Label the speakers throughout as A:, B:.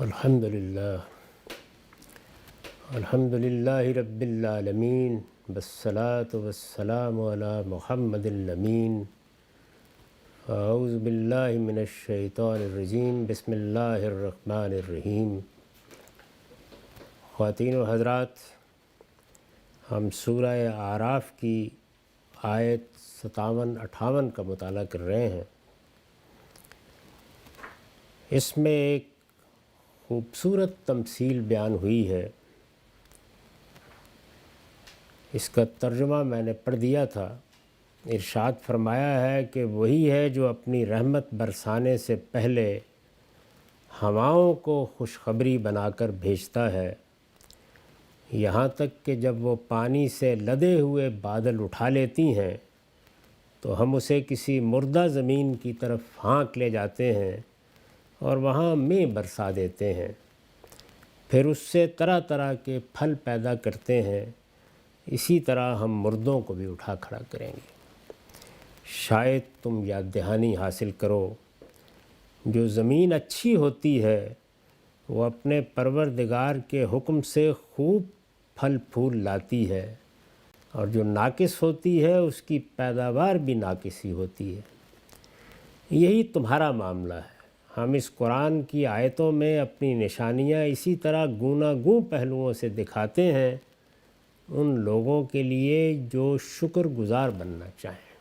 A: الحمدللہ رب العالمین والصلاة والسلام علی محمد الامین اعوذ باللہ من الشیطان الرجیم بسم اللہ الرحمن الرحیم۔ خواتین و حضرات، ہم سورہ اعراف کی آیت 57-58 کا مطالعہ کر رہے ہیں۔ اس میں ایک خوبصورت تمثیل بیان ہوئی ہے، اس کا ترجمہ میں نے پڑھ دیا تھا۔ ارشاد فرمایا ہے کہ وہی ہے جو اپنی رحمت برسانے سے پہلے ہواؤں کو خوشخبری بنا کر بھیجتا ہے، یہاں تک کہ جب وہ پانی سے لدے ہوئے بادل اٹھا لیتی ہیں تو ہم اسے کسی مردہ زمین کی طرف ہانک لے جاتے ہیں اور وہاں مے برسا دیتے ہیں، پھر اس سے طرح طرح کے پھل پیدا کرتے ہیں، اسی طرح ہم مردوں کو بھی اٹھا کھڑا کریں گے۔ شاید تم یاد دہانی حاصل کرو، جو زمین اچھی ہوتی ہے وہ اپنے پروردگار کے حکم سے خوب پھل پھول لاتی ہے، اور جو ناقص ہوتی ہے اس کی پیداوار بھی ناقص ہی ہوتی ہے۔ یہی تمہارا معاملہ ہے۔ ہم اس قرآن کی آیتوں میں اپنی نشانیاں اسی طرح گوناگوں پہلوؤں سے دکھاتے ہیں ان لوگوں کے لیے جو شکر گزار بننا چاہیں۔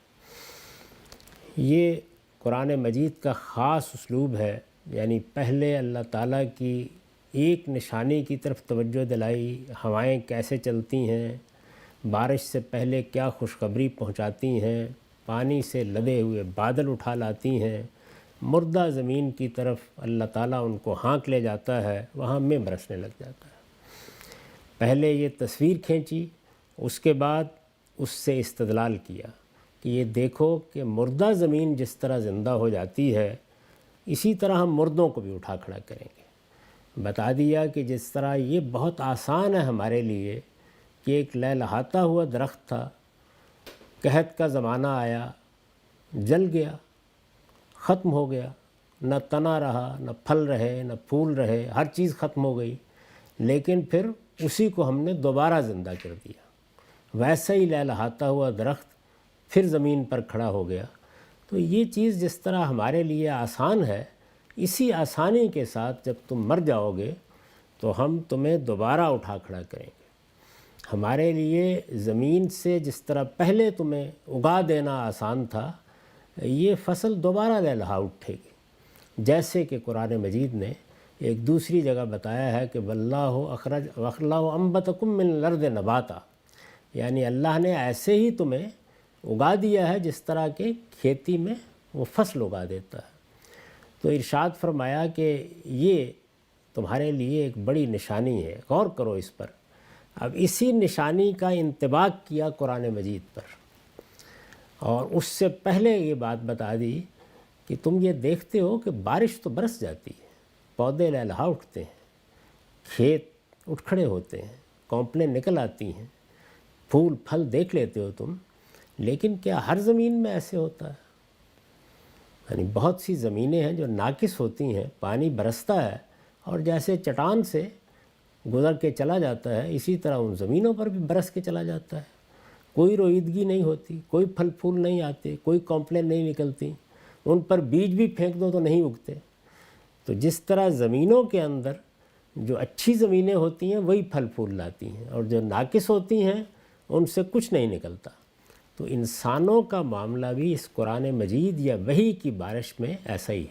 A: یہ قرآن مجید کا خاص اسلوب ہے، یعنی پہلے اللہ تعالیٰ کی ایک نشانی کی طرف توجہ دلائی، ہوائیں کیسے چلتی ہیں، بارش سے پہلے کیا خوشخبری پہنچاتی ہیں، پانی سے لدے ہوئے بادل اٹھا لاتی ہیں، مردہ زمین کی طرف اللہ تعالیٰ ان کو ہانک لے جاتا ہے، وہاں میں برسنے لگ جاتا ہے۔ پہلے یہ تصویر کھینچی، اس کے بعد اس سے استدلال کیا کہ یہ دیکھو کہ مردہ زمین جس طرح زندہ ہو جاتی ہے اسی طرح ہم مردوں کو بھی اٹھا کھڑا کریں گے۔ بتا دیا کہ جس طرح یہ بہت آسان ہے ہمارے لیے کہ ایک لہلہاتا ہوا درخت تھا، قحط کا زمانہ آیا، جل گیا، ختم ہو گیا، نہ تنا رہا، نہ پھل رہے، نہ پھول رہے، ہر چیز ختم ہو گئی، لیکن پھر اسی کو ہم نے دوبارہ زندہ کر دیا۔ ویسا ہی لہلہاتا ہوا درخت پھر زمین پر کھڑا ہو گیا۔ تو یہ چیز جس طرح ہمارے لیے آسان ہے، اسی آسانی کے ساتھ جب تم مر جاؤ گے تو ہم تمہیں دوبارہ اٹھا کھڑا کریں گے۔ ہمارے لیے زمین سے جس طرح پہلے تمہیں اگا دینا آسان تھا، یہ فصل دوبارہ لہلہا اٹھے گی، جیسے کہ قرآن مجید نے ایک دوسری جگہ بتایا ہے کہ واللہ انبتکم من الارض نباتا، یعنی اللہ نے ایسے ہی تمہیں اگا دیا ہے جس طرح کہ کھیتی میں وہ فصل اگا دیتا ہے۔ تو ارشاد فرمایا کہ یہ تمہارے لیے ایک بڑی نشانی ہے، غور کرو اس پر۔ اب اسی نشانی کا انطباق کیا قرآن مجید پر، اور اس سے پہلے یہ بات بتا دی کہ تم یہ دیکھتے ہو کہ بارش تو برس جاتی ہے، پودے لہلہا اٹھتے ہیں، کھیت اٹھ کھڑے ہوتے ہیں، کونپلیں نکل آتی ہیں، پھول پھل دیکھ لیتے ہو تم، لیکن کیا ہر زمین میں ایسے ہوتا ہے؟ یعنی بہت سی زمینیں ہیں جو ناقص ہوتی ہیں، پانی برستا ہے اور جیسے چٹان سے گزر کے چلا جاتا ہے اسی طرح ان زمینوں پر بھی برس کے چلا جاتا ہے، کوئی رویدگی نہیں ہوتی، کوئی پھل پھول نہیں آتے، کوئی کونپلیں نہیں نکلتی، ان پر بیج بھی پھینک دو تو نہیں اگتے۔ تو جس طرح زمینوں کے اندر جو اچھی زمینیں ہوتی ہیں وہی پھل پھول لاتی ہیں، اور جو ناقص ہوتی ہیں ان سے کچھ نہیں نکلتا۔ تو انسانوں کا معاملہ بھی اس قرآن مجید یا وحی کی بارش میں ایسا ہی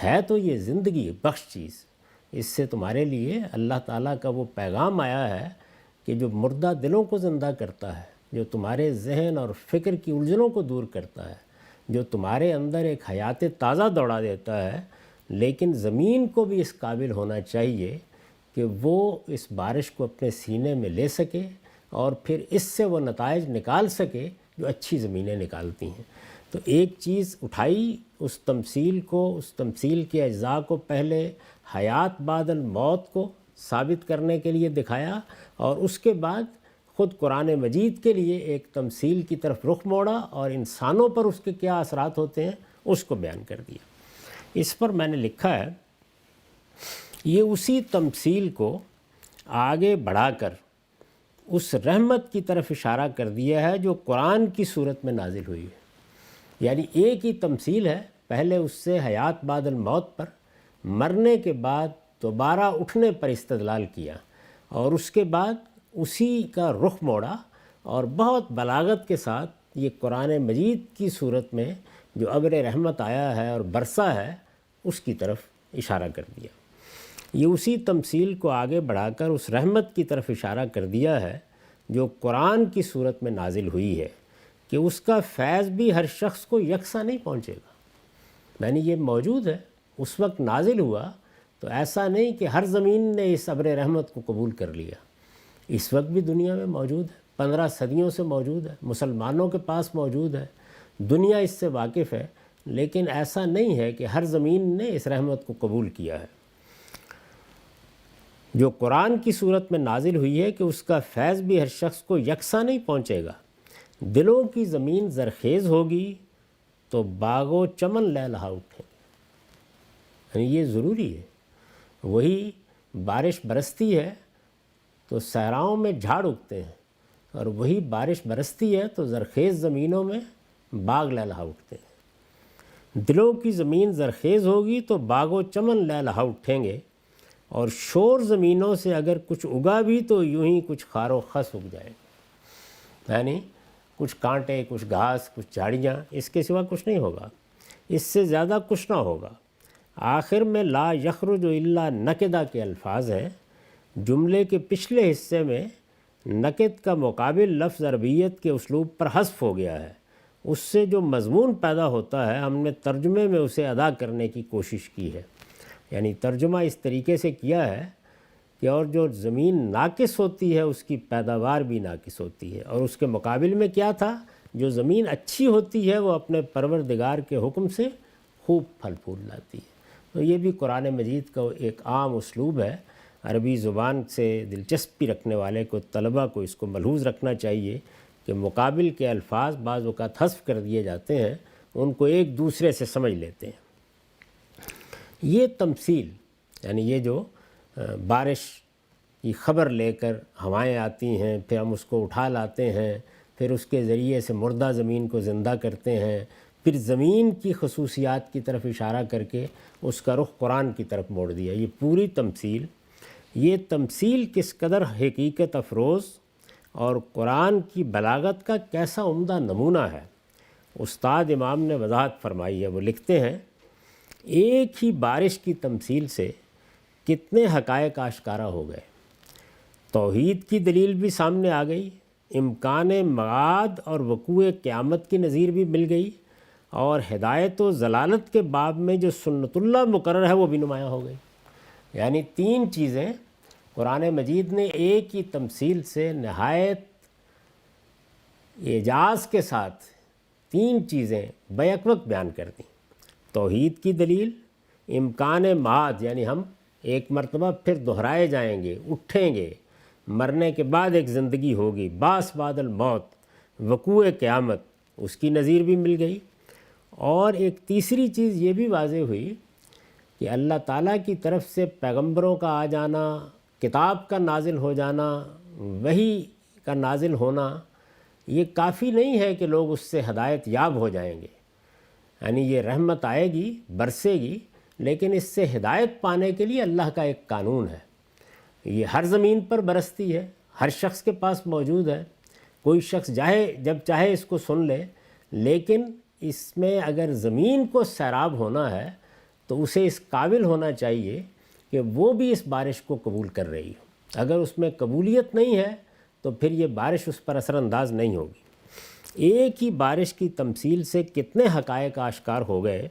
A: ہے تو یہ زندگی بخش چیز۔ اس سے تمہارے لیے اللہ تعالیٰ کا وہ پیغام آیا ہے کہ جو مردہ دلوں کو زندہ کرتا ہے، جو تمہارے ذہن اور فکر کی الجھنوں کو دور کرتا ہے، جو تمہارے اندر ایک حیات تازہ دوڑا دیتا ہے، لیکن زمین کو بھی اس قابل ہونا چاہیے کہ وہ اس بارش کو اپنے سینے میں لے سکے اور پھر اس سے وہ نتائج نکال سکے جو اچھی زمینیں نکالتی ہیں۔ تو ایک چیز اٹھائی، اس تمثیل کو، اس تمثیل کے اجزاء کو پہلے حیات بعد الموت کو ثابت کرنے کے لیے دکھایا، اور اس کے بعد خود قرآن مجید کے لیے ایک تمثیل کی طرف رخ موڑا اور انسانوں پر اس کے کیا اثرات ہوتے ہیں اس کو بیان کر دیا۔ اس پر میں نے لکھا ہے یہ اسی تمثیل کو آگے بڑھا کر اس رحمت کی طرف اشارہ کر دیا ہے جو قرآن کی صورت میں نازل ہوئی ہے۔ یعنی ایک ہی تمثیل ہے، پہلے اس سے حیات بعد الموت پر، مرنے کے بعد دوبارہ اٹھنے پر استدلال کیا، اور اس کے بعد اسی کا رخ موڑا اور بہت بلاغت کے ساتھ یہ قرآن مجید کی صورت میں جو ابر رحمت آیا ہے اور برسا ہے اس کی طرف اشارہ کر دیا۔ یہ اسی تمثیل کو آگے بڑھا کر اس رحمت کی طرف اشارہ کر دیا ہے جو قرآن کی صورت میں نازل ہوئی ہے، کہ اس کا فیض بھی ہر شخص کو یکساں نہیں پہنچے گا۔ یعنی یہ موجود ہے، اس وقت نازل ہوا تو ایسا نہیں کہ ہر زمین نے اس ابر رحمت کو قبول کر لیا، اس وقت بھی دنیا میں موجود ہے، 15 صدیوں سے موجود ہے، مسلمانوں کے پاس موجود ہے، دنیا اس سے واقف ہے، لیکن ایسا نہیں ہے کہ ہر زمین نے اس رحمت کو قبول کیا ہے۔ جو قرآن کی صورت میں نازل ہوئی ہے کہ اس کا فیض بھی ہر شخص کو یکساں نہیں پہنچے گا۔ دلوں کی زمین زرخیز ہوگی تو باغ و چمن لہلہا اٹھیں گے۔ یعنی یہ ضروری ہے، وہی بارش برستی ہے تو صحراؤں میں جھاڑ اگتے ہیں، اور وہی بارش برستی ہے تو زرخیز زمینوں میں باغ لہلہا اٹھتے ہیں۔ دلوں کی زمین زرخیز ہوگی تو باغ و چمن لہلہا اٹھیں گے، اور شور زمینوں سے اگر کچھ اگا بھی تو یوں ہی کچھ خار و خس اگ جائے گا۔ یعنی کچھ کانٹے، کچھ گھاس، کچھ جھاڑیاں، اس کے سوا کچھ نہیں ہوگا، اس سے زیادہ کچھ نہ ہوگا۔ آخر میں لا یخرج الا نکدہ کے الفاظ ہیں، جملے کے پچھلے حصے میں نکد کا مقابل لفظ عربیت کے اسلوب پر حذف ہو گیا ہے، اس سے جو مضمون پیدا ہوتا ہے ہم نے ترجمے میں اسے ادا کرنے کی کوشش کی ہے۔ یعنی ترجمہ اس طریقے سے کیا ہے کہ اور جو زمین ناقص ہوتی ہے اس کی پیداوار بھی ناقص ہوتی ہے، اور اس کے مقابل میں کیا تھا، جو زمین اچھی ہوتی ہے وہ اپنے پروردگار کے حکم سے خوب پھل پھول لاتی ہے۔ تو یہ بھی قرآن مجید کا ایک عام اسلوب ہے۔ عربی زبان سے دلچسپی رکھنے والے کو، طلبہ کو اس کو ملحوظ رکھنا چاہیے کہ مقابل کے الفاظ بعض اوقات حذف کر دیے جاتے ہیں، ان کو ایک دوسرے سے سمجھ لیتے ہیں۔ یہ تمثیل، یعنی یہ جو بارش کی خبر لے کر ہوائیں آتی ہیں، پھر ہم اس کو اٹھا لاتے ہیں، پھر اس کے ذریعے سے مردہ زمین کو زندہ کرتے ہیں، پھر زمین کی خصوصیات کی طرف اشارہ کر کے اس کا رخ قرآن کی طرف موڑ دیا۔ یہ پوری تمثیل، یہ تمثیل کس قدر حقیقت افروز اور قرآن کی بلاغت کا کیسا عمدہ نمونہ ہے، استاد امام نے وضاحت فرمائی ہے۔ وہ لکھتے ہیں، ایک ہی بارش کی تمثیل سے کتنے حقائق آشکارا ہو گئے۔ توحید کی دلیل بھی سامنے آ گئی، امکان معاد اور وقوع قیامت کی نظیر بھی مل گئی، اور ہدایت و ضلالت کے باب میں جو سنت اللہ مقرر ہے وہ بھی نمایاں ہو گئی۔ یعنی 3 چیزیں قرآن مجید نے ایک ہی تمثیل سے نہایت اعجاز کے ساتھ 3 چیزیں بیک وقت بیان کر دیں۔ توحید کی دلیل، امکان معاد یعنی ہم ایک مرتبہ پھر دہرائے جائیں گے، اٹھیں گے، مرنے کے بعد ایک زندگی ہوگی، باس بعد الموت، وقوع قیامت، اس کی نظیر بھی مل گئی۔ اور ایک تیسری چیز یہ بھی واضح ہوئی کہ اللہ تعالیٰ کی طرف سے پیغمبروں کا آ جانا، کتاب کا نازل ہو جانا، وحی کا نازل ہونا، یہ کافی نہیں ہے کہ لوگ اس سے ہدایت یاب ہو جائیں گے۔ یعنی یہ رحمت آئے گی، برسے گی، لیکن اس سے ہدایت پانے کے لیے اللہ کا ایک قانون ہے۔ یہ ہر زمین پر برستی ہے، ہر شخص کے پاس موجود ہے، کوئی شخص جب چاہے اس کو سن لے، لیکن اس میں اگر زمین کو سیراب ہونا ہے تو اسے اس قابل ہونا چاہیے کہ وہ بھی اس بارش کو قبول کر رہی ہو۔ اگر اس میں قبولیت نہیں ہے تو پھر یہ بارش اس پر اثر انداز نہیں ہوگی۔ ایک ہی بارش کی تمثیل سے کتنے حقائق آشکار ہو گئے۔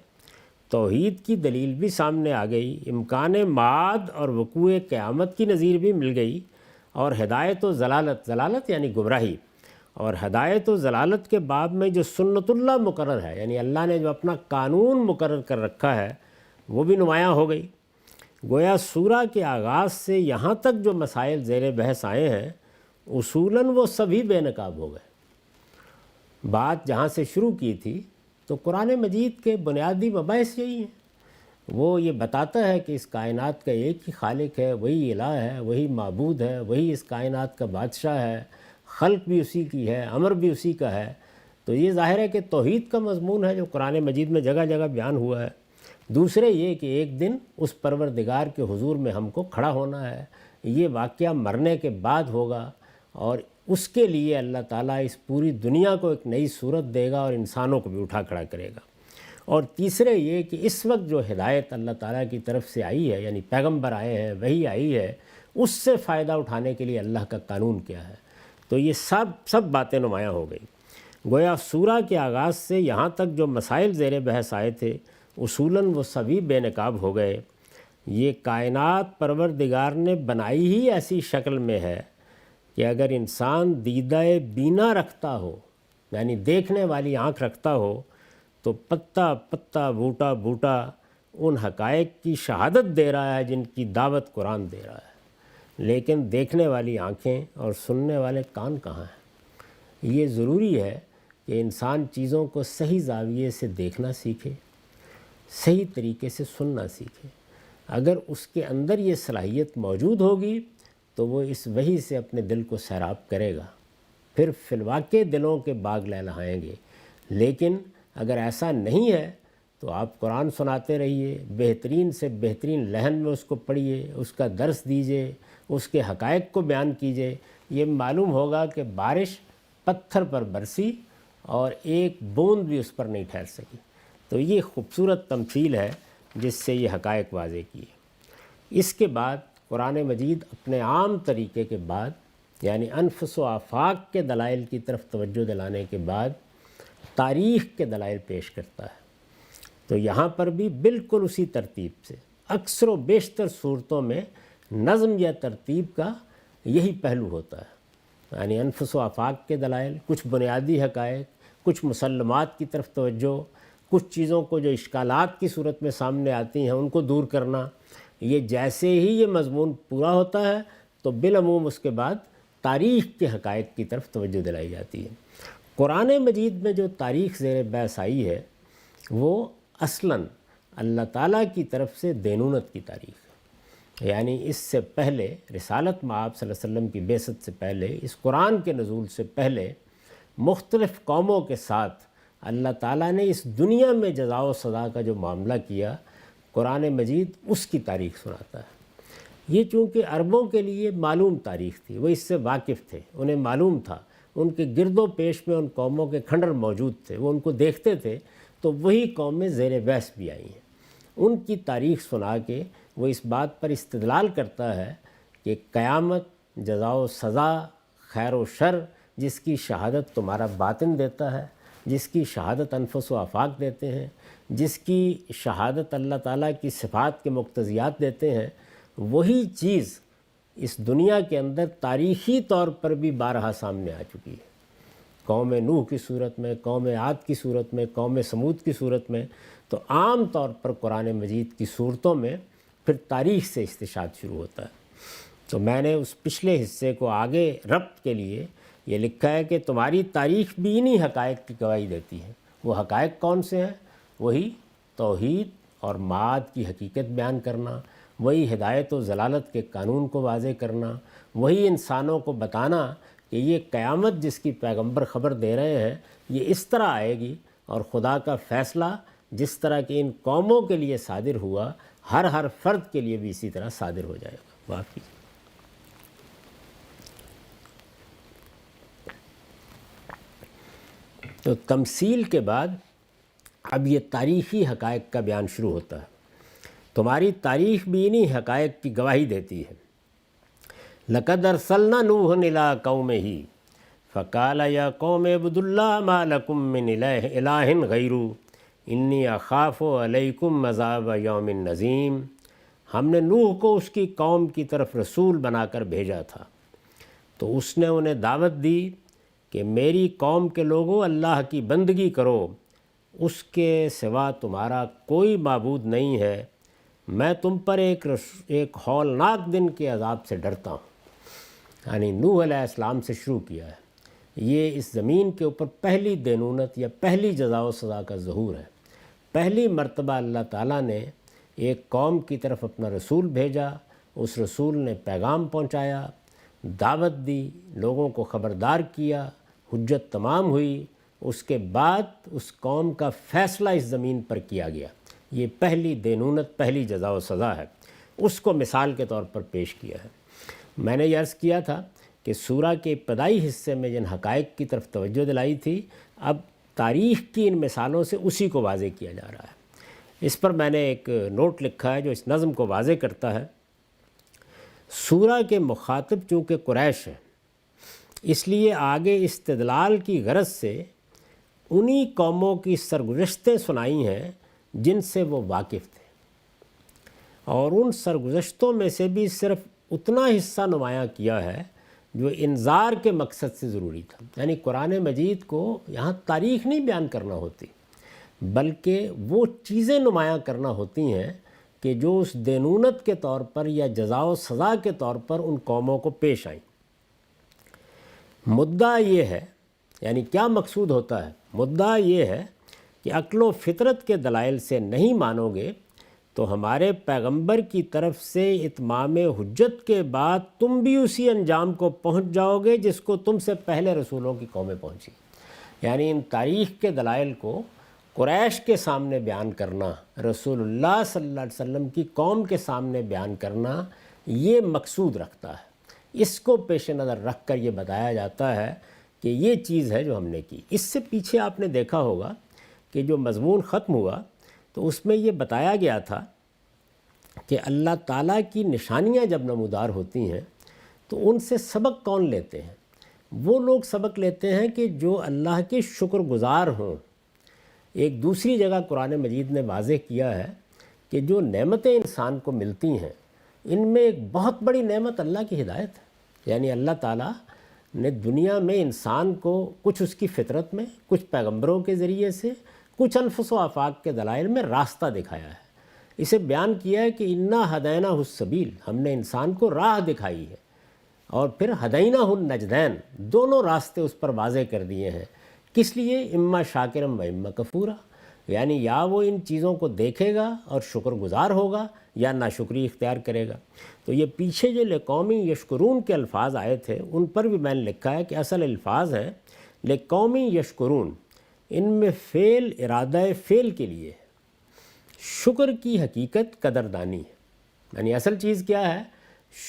A: توحید کی دلیل بھی سامنے آ گئی، امکان معاد اور وقوع قیامت کی نظیر بھی مل گئی، اور ہدایت و ضلالت یعنی گمراہی، اور ہدایت و ضلالت کے باب میں جو سنت اللہ مقرر ہے، یعنی اللہ نے جو اپنا قانون مقرر کر رکھا ہے، وہ بھی نمایاں ہو گئی۔ گویا سورہ کے آغاز سے یہاں تک جو مسائل زیر بحث آئے ہیں، اصولاً وہ سبھی بے نقاب ہو گئے۔ بات جہاں سے شروع کی تھی تو قرآن مجید کے بنیادی مباحث یہی ہیں۔ وہ یہ بتاتا ہے کہ اس کائنات کا ایک ہی خالق ہے، وہی الہ ہے، وہی معبود ہے، وہی اس کائنات کا بادشاہ ہے، خلق بھی اسی کی ہے، امر بھی اسی کا ہے۔ تو یہ ظاہر ہے کہ توحید کا مضمون ہے جو قرآن مجید میں جگہ جگہ بیان ہوا ہے۔ دوسرے یہ کہ ایک دن اس پروردگار کے حضور میں ہم کو کھڑا ہونا ہے، یہ واقعہ مرنے کے بعد ہوگا، اور اس کے لیے اللہ تعالیٰ اس پوری دنیا کو ایک نئی صورت دے گا اور انسانوں کو بھی اٹھا کھڑا کرے گا۔ اور تیسرے یہ کہ اس وقت جو ہدایت اللہ تعالیٰ کی طرف سے آئی ہے، یعنی پیغمبر آئے ہیں، وہی آئی ہے، اس سے فائدہ اٹھانے کے لیے اللہ کا قانون کیا ہے۔ تو یہ سب باتیں نمایاں ہو گئی۔ گویا سورہ کے آغاز سے یہاں تک جو مسائل زیر بحث آئے تھے اصولاً وہ سبھی بے نقاب ہو گئے۔ یہ کائنات پروردگار نے بنائی ہی ایسی شکل میں ہے کہ اگر انسان دیدہ بینا رکھتا ہو، یعنی دیکھنے والی آنکھ رکھتا ہو، تو پتا پتا بوٹا بوٹا ان حقائق کی شہادت دے رہا ہے جن کی دعوت قرآن دے رہا ہے، لیکن دیکھنے والی آنکھیں اور سننے والے کان کہاں ہیں؟ یہ ضروری ہے کہ انسان چیزوں کو صحیح زاویے سے دیکھنا سیکھے، صحیح طریقے سے سننا سیکھے۔ اگر اس کے اندر یہ صلاحیت موجود ہوگی تو وہ اس وحی سے اپنے دل کو سیراب کرے گا، پھر فی الواقع دلوں کے باغ لہلہائیں گے۔ لیکن اگر ایسا نہیں ہے تو آپ قرآن سناتے رہیے، بہترین سے بہترین لہن میں اس کو پڑھیے، اس کا درس دیجیے، اس کے حقائق کو بیان کیجیے، یہ معلوم ہوگا کہ بارش پتھر پر برسی اور ایک بوند بھی اس پر نہیں ٹھہر سکی۔ تو یہ خوبصورت تمثیل ہے جس سے یہ حقائق واضح کیے۔ اس کے بعد قرآن مجید اپنے عام طریقے کے بعد، یعنی انفس و آفاق کے دلائل کی طرف توجہ دلانے کے بعد تاریخ کے دلائل پیش کرتا ہے۔ تو یہاں پر بھی بالکل اسی ترتیب سے، اکثر و بیشتر صورتوں میں نظم یا ترتیب کا یہی پہلو ہوتا ہے، یعنی انفس و آفاق کے دلائل، کچھ بنیادی حقائق، کچھ مسلمات کی طرف توجہ، کچھ چیزوں کو جو اشکالات کی صورت میں سامنے آتی ہیں ان کو دور کرنا۔ یہ جیسے ہی یہ مضمون پورا ہوتا ہے تو بالعموم اس کے بعد تاریخ کے حقائق کی طرف توجہ دلائی جاتی ہے۔ قرآن مجید میں جو تاریخ زیر بحث آئی ہے وہ اصلاً اللہ تعالیٰ کی طرف سے دینونت کی تاریخ ہے، یعنی اس سے پہلے رسالت مآب صلی اللہ علیہ وسلم کی بعثت سے پہلے، اس قرآن کے نزول سے پہلے مختلف قوموں کے ساتھ اللہ تعالیٰ نے اس دنیا میں جزا و سزا کا جو معاملہ کیا، قرآن مجید اس کی تاریخ سناتا ہے۔ یہ چونکہ عربوں کے لیے معلوم تاریخ تھی، وہ اس سے واقف تھے، انہیں معلوم تھا، ان کے گرد و پیش میں ان قوموں کے کھنڈر موجود تھے، وہ ان کو دیکھتے تھے، تو وہی قومیں زیر بحث بھی آئی ہیں۔ ان کی تاریخ سنا کے وہ اس بات پر استدلال کرتا ہے کہ قیامت، جزا و سزا، خیر و شر، جس کی شہادت تمہارا باطن دیتا ہے، جس کی شہادت انفس و آفاق دیتے ہیں، جس کی شہادت اللہ تعالیٰ کی صفات کے مقتضیات دیتے ہیں، وہی چیز اس دنیا کے اندر تاریخی طور پر بھی بارہا سامنے آ چکی ہے، قوم نوح کی صورت میں، قوم عاد کی صورت میں، قوم سمود کی صورت میں۔ تو عام طور پر قرآن مجید کی صورتوں میں پھر تاریخ سے استشہاد شروع ہوتا ہے۔ تو میں نے اس پچھلے حصے کو آگے ربط کے لیے یہ لکھا ہے کہ تمہاری تاریخ بھی انہی حقائق کی گواہی دیتی ہے۔ وہ حقائق کون سے ہیں؟ وہی توحید اور معاد کی حقیقت بیان کرنا، وہی ہدایت و ضلالت کے قانون کو واضح کرنا، وہی انسانوں کو بتانا کہ یہ قیامت جس کی پیغمبر خبر دے رہے ہیں یہ اس طرح آئے گی، اور خدا کا فیصلہ جس طرح کہ ان قوموں کے لیے صادر ہوا، ہر فرد کے لیے بھی اسی طرح صادر ہو جائے گا۔ واقعی تو تمثیل کے بعد اب یہ تاریخی حقائق کا بیان شروع ہوتا ہے۔ تمہاری تاریخ بھی انہی حقائق کی گواہی دیتی ہے۔ لَقَدْ أَرْسَلْنَا نُوحًا إِلَىٰ قَوْمِهِ فَقَالَ يَا قَوْمِ اعْبُدُوا اللَّهَ مَا لَكُم مِّنْ إِلَٰهٍ غَيْرُهُ إِنِّي أَخَافُ عَلَيْكُمْ عَذَابَ يَوْمٍ عَظِيمٍ۔ ہم نے نوح کو اس کی قوم کی طرف رسول بنا کر بھیجا تھا، تو اس نے انہیں دعوت دی کہ میری قوم کے لوگوں، اللہ کی بندگی کرو، اس کے سوا تمہارا کوئی معبود نہیں ہے، میں تم پر ایک ہولناک دن کے عذاب سے ڈرتا ہوں۔ یعنی نوح علیہ السلام سے شروع کیا ہے۔ یہ اس زمین کے اوپر پہلی دینونت یا پہلی جزا و سزا کا ظہور ہے۔ پہلی مرتبہ اللہ تعالیٰ نے ایک قوم کی طرف اپنا رسول بھیجا، اس رسول نے پیغام پہنچایا، دعوت دی، لوگوں کو خبردار کیا، حجت تمام ہوئی، اس کے بعد اس قوم کا فیصلہ اس زمین پر کیا گیا۔ یہ پہلی دینونت، پہلی جزا و سزا ہے، اس کو مثال کے طور پر پیش کیا ہے۔ میں نے یہ عرض کیا تھا کہ سورہ کے ابتدائی حصے میں جن حقائق کی طرف توجہ دلائی تھی، اب تاریخ کی ان مثالوں سے اسی کو واضح کیا جا رہا ہے۔ اس پر میں نے ایک نوٹ لکھا ہے جو اس نظم کو واضح کرتا ہے۔ سورہ کے مخاطب چونکہ قریش ہیں، اس لیے آگے استدلال کی غرض سے انہی قوموں کی سرگزشتیں سنائی ہیں جن سے وہ واقف تھے، اور ان سرگزشتوں میں سے بھی صرف اتنا حصہ نمایاں کیا ہے جو انذار کے مقصد سے ضروری تھا۔ یعنی قرآن مجید کو یہاں تاریخ نہیں بیان کرنا ہوتی، بلکہ وہ چیزیں نمایاں کرنا ہوتی ہیں کہ جو اس دینونت کے طور پر یا جزا و سزا کے طور پر ان قوموں کو پیش آئیں۔ مدعا یہ ہے، یعنی کیا مقصود ہوتا ہے؟ مدعا یہ ہے کہ عقل و فطرت کے دلائل سے نہیں مانو گے تو ہمارے پیغمبر کی طرف سے اتمام حجت کے بعد تم بھی اسی انجام کو پہنچ جاؤ گے جس کو تم سے پہلے رسولوں کی قومیں پہنچی۔ یعنی ان تاریخ کے دلائل کو قریش کے سامنے بیان کرنا، رسول اللہ صلی اللہ علیہ وسلم کی قوم کے سامنے بیان کرنا، یہ مقصود رکھتا ہے۔ اس کو پیش نظر رکھ کر یہ بتایا جاتا ہے کہ یہ چیز ہے جو ہم نے کی۔ اس سے پیچھے آپ نے دیکھا ہوگا کہ جو مضمون ختم ہوا تو اس میں یہ بتایا گیا تھا کہ اللہ تعالیٰ کی نشانیاں جب نمودار ہوتی ہیں تو ان سے سبق کون لیتے ہیں؟ وہ لوگ سبق لیتے ہیں کہ جو اللہ کے شکر گزار ہوں۔ ایک دوسری جگہ قرآن مجید نے واضح کیا ہے کہ جو نعمتیں انسان کو ملتی ہیں ان میں ایک بہت بڑی نعمت اللہ کی ہدایت ہے۔ یعنی اللہ تعالیٰ نے دنیا میں انسان کو کچھ اس کی فطرت میں، کچھ پیغمبروں کے ذریعے سے، کچھ انفس و آفاق کے دلائل میں راستہ دکھایا ہے۔ اسے بیان کیا ہے کہ انا ہدینہ السبیل، ہم نے انسان کو راہ دکھائی ہے، اور پھر ہدینہ النجدین، دونوں راستے اس پر واضح کر دیے ہیں۔ کس لیے؟ اما شاکرم و اما کفورا، یعنی یا وہ ان چیزوں کو دیکھے گا اور شکر گزار ہوگا یا ناشکری اختیار کرے گا۔ تو یہ پیچھے جو لقومی یشکرون کے الفاظ آئے تھے ان پر بھی میں نے لکھا ہے کہ اصل الفاظ ہیں لقومی یشکرون، ان میں فعل ارادہ فعل کے لیے ہے۔ شکر کی حقیقت قدردانی ہے۔ یعنی اصل چیز کیا ہے؟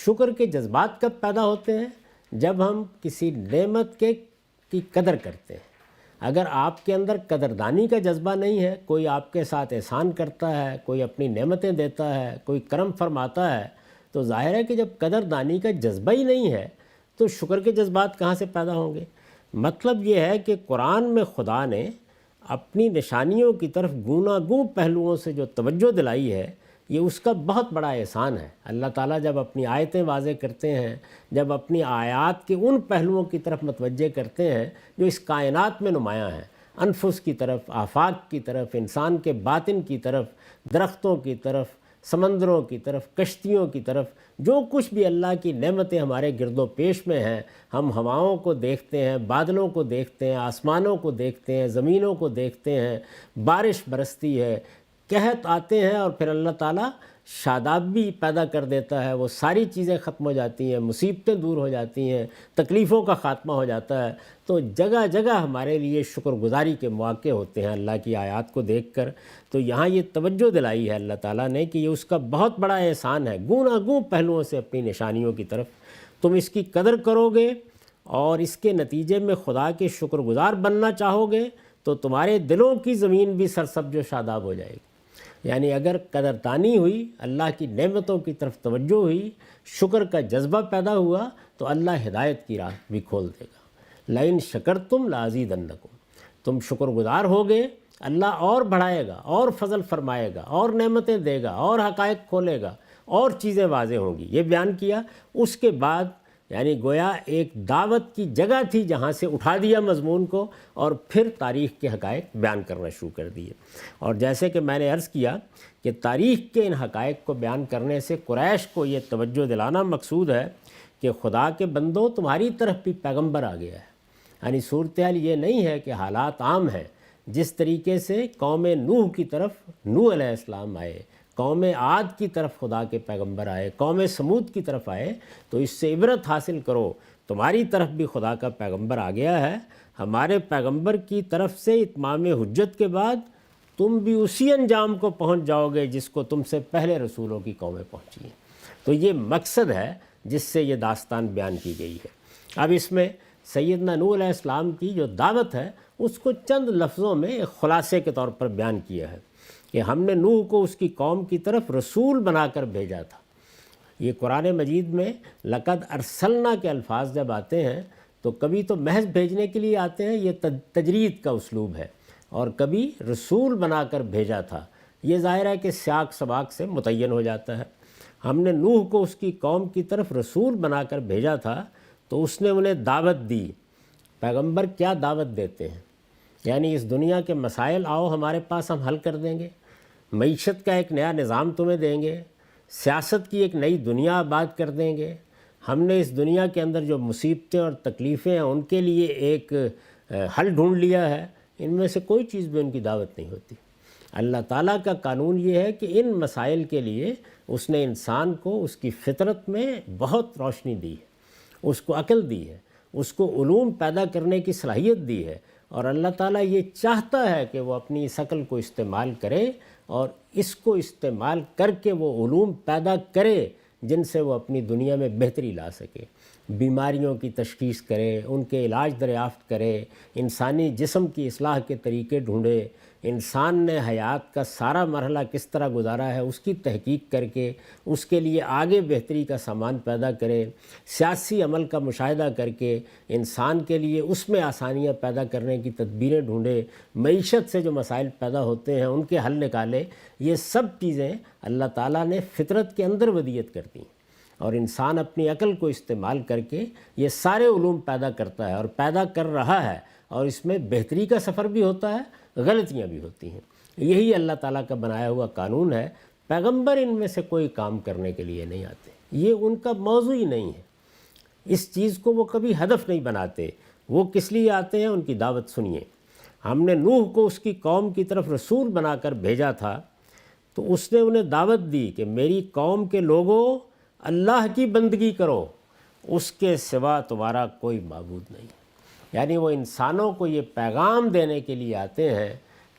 A: شکر کے جذبات کب پیدا ہوتے ہیں؟ جب ہم کسی نعمت کی قدر کرتے ہیں۔ اگر آپ کے اندر قدردانی کا جذبہ نہیں ہے، کوئی آپ کے ساتھ احسان کرتا ہے، کوئی اپنی نعمتیں دیتا ہے، کوئی کرم فرماتا ہے، تو ظاہر ہے کہ جب قدردانی کا جذبہ ہی نہیں ہے تو شکر کے جذبات کہاں سے پیدا ہوں گے؟ مطلب یہ ہے کہ قرآن میں خدا نے اپنی نشانیوں کی طرف گوناگوں پہلوؤں سے جو توجہ دلائی ہے، یہ اس کا بہت بڑا احسان ہے۔ اللہ تعالیٰ جب اپنی آیتیں واضح کرتے ہیں، جب اپنی آیات کے ان پہلوؤں کی طرف متوجہ کرتے ہیں جو اس کائنات میں نمایاں ہیں، انفس کی طرف، آفاق کی طرف، انسان کے باطن کی طرف، درختوں کی طرف، سمندروں کی طرف، کشتیوں کی طرف، جو کچھ بھی اللہ کی نعمتیں ہمارے گرد و پیش میں ہیں، ہم ہواؤں کو دیکھتے ہیں، بادلوں کو دیکھتے ہیں، آسمانوں کو دیکھتے ہیں، زمینوں کو دیکھتے ہیں، بارش برستی ہے، قحط آتے ہیں، اور پھر اللہ تعالیٰ شادابی پیدا کر دیتا ہے، وہ ساری چیزیں ختم ہو جاتی ہیں، مصیبتیں دور ہو جاتی ہیں، تکلیفوں کا خاتمہ ہو جاتا ہے۔ تو جگہ جگہ ہمارے لیے شکر گزاری کے مواقع ہوتے ہیں اللہ کی آیات کو دیکھ کر۔ تو یہاں یہ توجہ دلائی ہے اللہ تعالیٰ نے کہ یہ اس کا بہت بڑا احسان ہے، گوناگوں پہلوؤں سے اپنی نشانیوں کی طرف تم اس کی قدر کرو گے اور اس کے نتیجے میں خدا کے شکر گزار بننا چاہو گے تو تمہارے دلوں کی زمین بھی سرسبز و شاداب ہو جائے گی۔ یعنی اگر قدردانی ہوئی، اللہ کی نعمتوں کی طرف توجہ ہوئی، شکر کا جذبہ پیدا ہوا، تو اللہ ہدایت کی راہ بھی کھول دے گا۔ لئن شکرتم لازیدنکم، تم شکر گزار ہوگے، اللہ اور بڑھائے گا، اور فضل فرمائے گا، اور نعمتیں دے گا، اور حقائق کھولے گا، اور چیزیں واضح ہوں گی۔ یہ بیان کیا۔ اس کے بعد یعنی گویا ایک دعوت کی جگہ تھی جہاں سے اٹھا دیا مضمون کو، اور پھر تاریخ کے حقائق بیان کرنا شروع کر دیے۔ اور جیسے کہ میں نے عرض کیا کہ تاریخ کے ان حقائق کو بیان کرنے سے قریش کو یہ توجہ دلانا مقصود ہے کہ خدا کے بندوں تمہاری طرف بھی پیغمبر آ گیا ہے۔ یعنی صورتحال یہ نہیں ہے کہ حالات عام ہیں، جس طریقے سے قوم نوح کی طرف نوح علیہ السلام آئے، قوم عاد کی طرف خدا کے پیغمبر آئے، قوم سمود کی طرف آئے، تو اس سے عبرت حاصل کرو، تمہاری طرف بھی خدا کا پیغمبر آ گیا ہے، ہمارے پیغمبر کی طرف سے اتمام حجت کے بعد تم بھی اسی انجام کو پہنچ جاؤ گے جس کو تم سے پہلے رسولوں کی قومیں پہنچی ہیں۔ تو یہ مقصد ہے جس سے یہ داستان بیان کی گئی ہے۔ اب اس میں سیدنا نوح علیہ السلام کی جو دعوت ہے اس کو چند لفظوں میں ایک خلاصے کے طور پر بیان کیا ہے کہ ہم نے نوح کو اس کی قوم کی طرف رسول بنا کر بھیجا تھا۔ یہ قرآن مجید میں لقد ارسلنا کے الفاظ جب آتے ہیں تو کبھی تو محض بھیجنے کے لیے آتے ہیں، یہ تجرید کا اسلوب ہے، اور کبھی رسول بنا کر بھیجا تھا، یہ ظاہر ہے کہ سیاق سباق سے متعین ہو جاتا ہے۔ ہم نے نوح کو اس کی قوم کی طرف رسول بنا کر بھیجا تھا تو اس نے انہیں دعوت دی۔ پیغمبر کیا دعوت دیتے ہیں؟ یعنی اس دنیا کے مسائل آؤ ہمارے پاس، ہم حل کر دیں گے، معیشت کا ایک نیا نظام تمہیں دیں گے، سیاست کی ایک نئی دنیا آباد کر دیں گے، ہم نے اس دنیا کے اندر جو مصیبتیں اور تکلیفیں ہیں ان کے لیے ایک حل ڈھونڈ لیا ہے۔ ان میں سے کوئی چیز بھی ان کی دعوت نہیں ہوتی۔ اللہ تعالیٰ کا قانون یہ ہے کہ ان مسائل کے لیے اس نے انسان کو اس کی فطرت میں بہت روشنی دی ہے، اس کو عقل دی ہے، اس کو علوم پیدا کرنے کی صلاحیت دی ہے، اور اللہ تعالیٰ یہ چاہتا ہے کہ وہ اپنی اس عقل کو استعمال کرے اور اس کو استعمال کر کے وہ علوم پیدا کرے جن سے وہ اپنی دنیا میں بہتری لا سکے، بیماریوں کی تشخیص کرے، ان کے علاج دریافت کرے، انسانی جسم کی اصلاح کے طریقے ڈھونڈے، انسان نے حیات کا سارا مرحلہ کس طرح گزارا ہے اس کی تحقیق کر کے اس کے لیے آگے بہتری کا سامان پیدا کرے، سیاسی عمل کا مشاہدہ کر کے انسان کے لیے اس میں آسانیاں پیدا کرنے کی تدبیریں ڈھونڈے، معیشت سے جو مسائل پیدا ہوتے ہیں ان کے حل نکالے۔ یہ سب چیزیں اللہ تعالیٰ نے فطرت کے اندر ودیت کر دیں، اور انسان اپنی عقل کو استعمال کر کے یہ سارے علوم پیدا کرتا ہے اور پیدا کر رہا ہے، اور اس میں بہتری کا سفر بھی ہوتا ہے، غلطیاں بھی ہوتی ہیں۔ یہی اللہ تعالیٰ کا بنایا ہوا قانون ہے۔ پیغمبر ان میں سے کوئی کام کرنے کے لیے نہیں آتے، یہ ان کا موضوع ہی نہیں ہے، اس چیز کو وہ کبھی ہدف نہیں بناتے۔ وہ کس لیے آتے ہیں؟ ان کی دعوت سنیے۔ ہم نے نوح کو اس کی قوم کی طرف رسول بنا کر بھیجا تھا تو اس نے انہیں دعوت دی کہ میری قوم کے لوگوں اللہ کی بندگی کرو، اس کے سوا تمہارا کوئی معبود نہیں۔ یعنی وہ انسانوں کو یہ پیغام دینے کے لیے آتے ہیں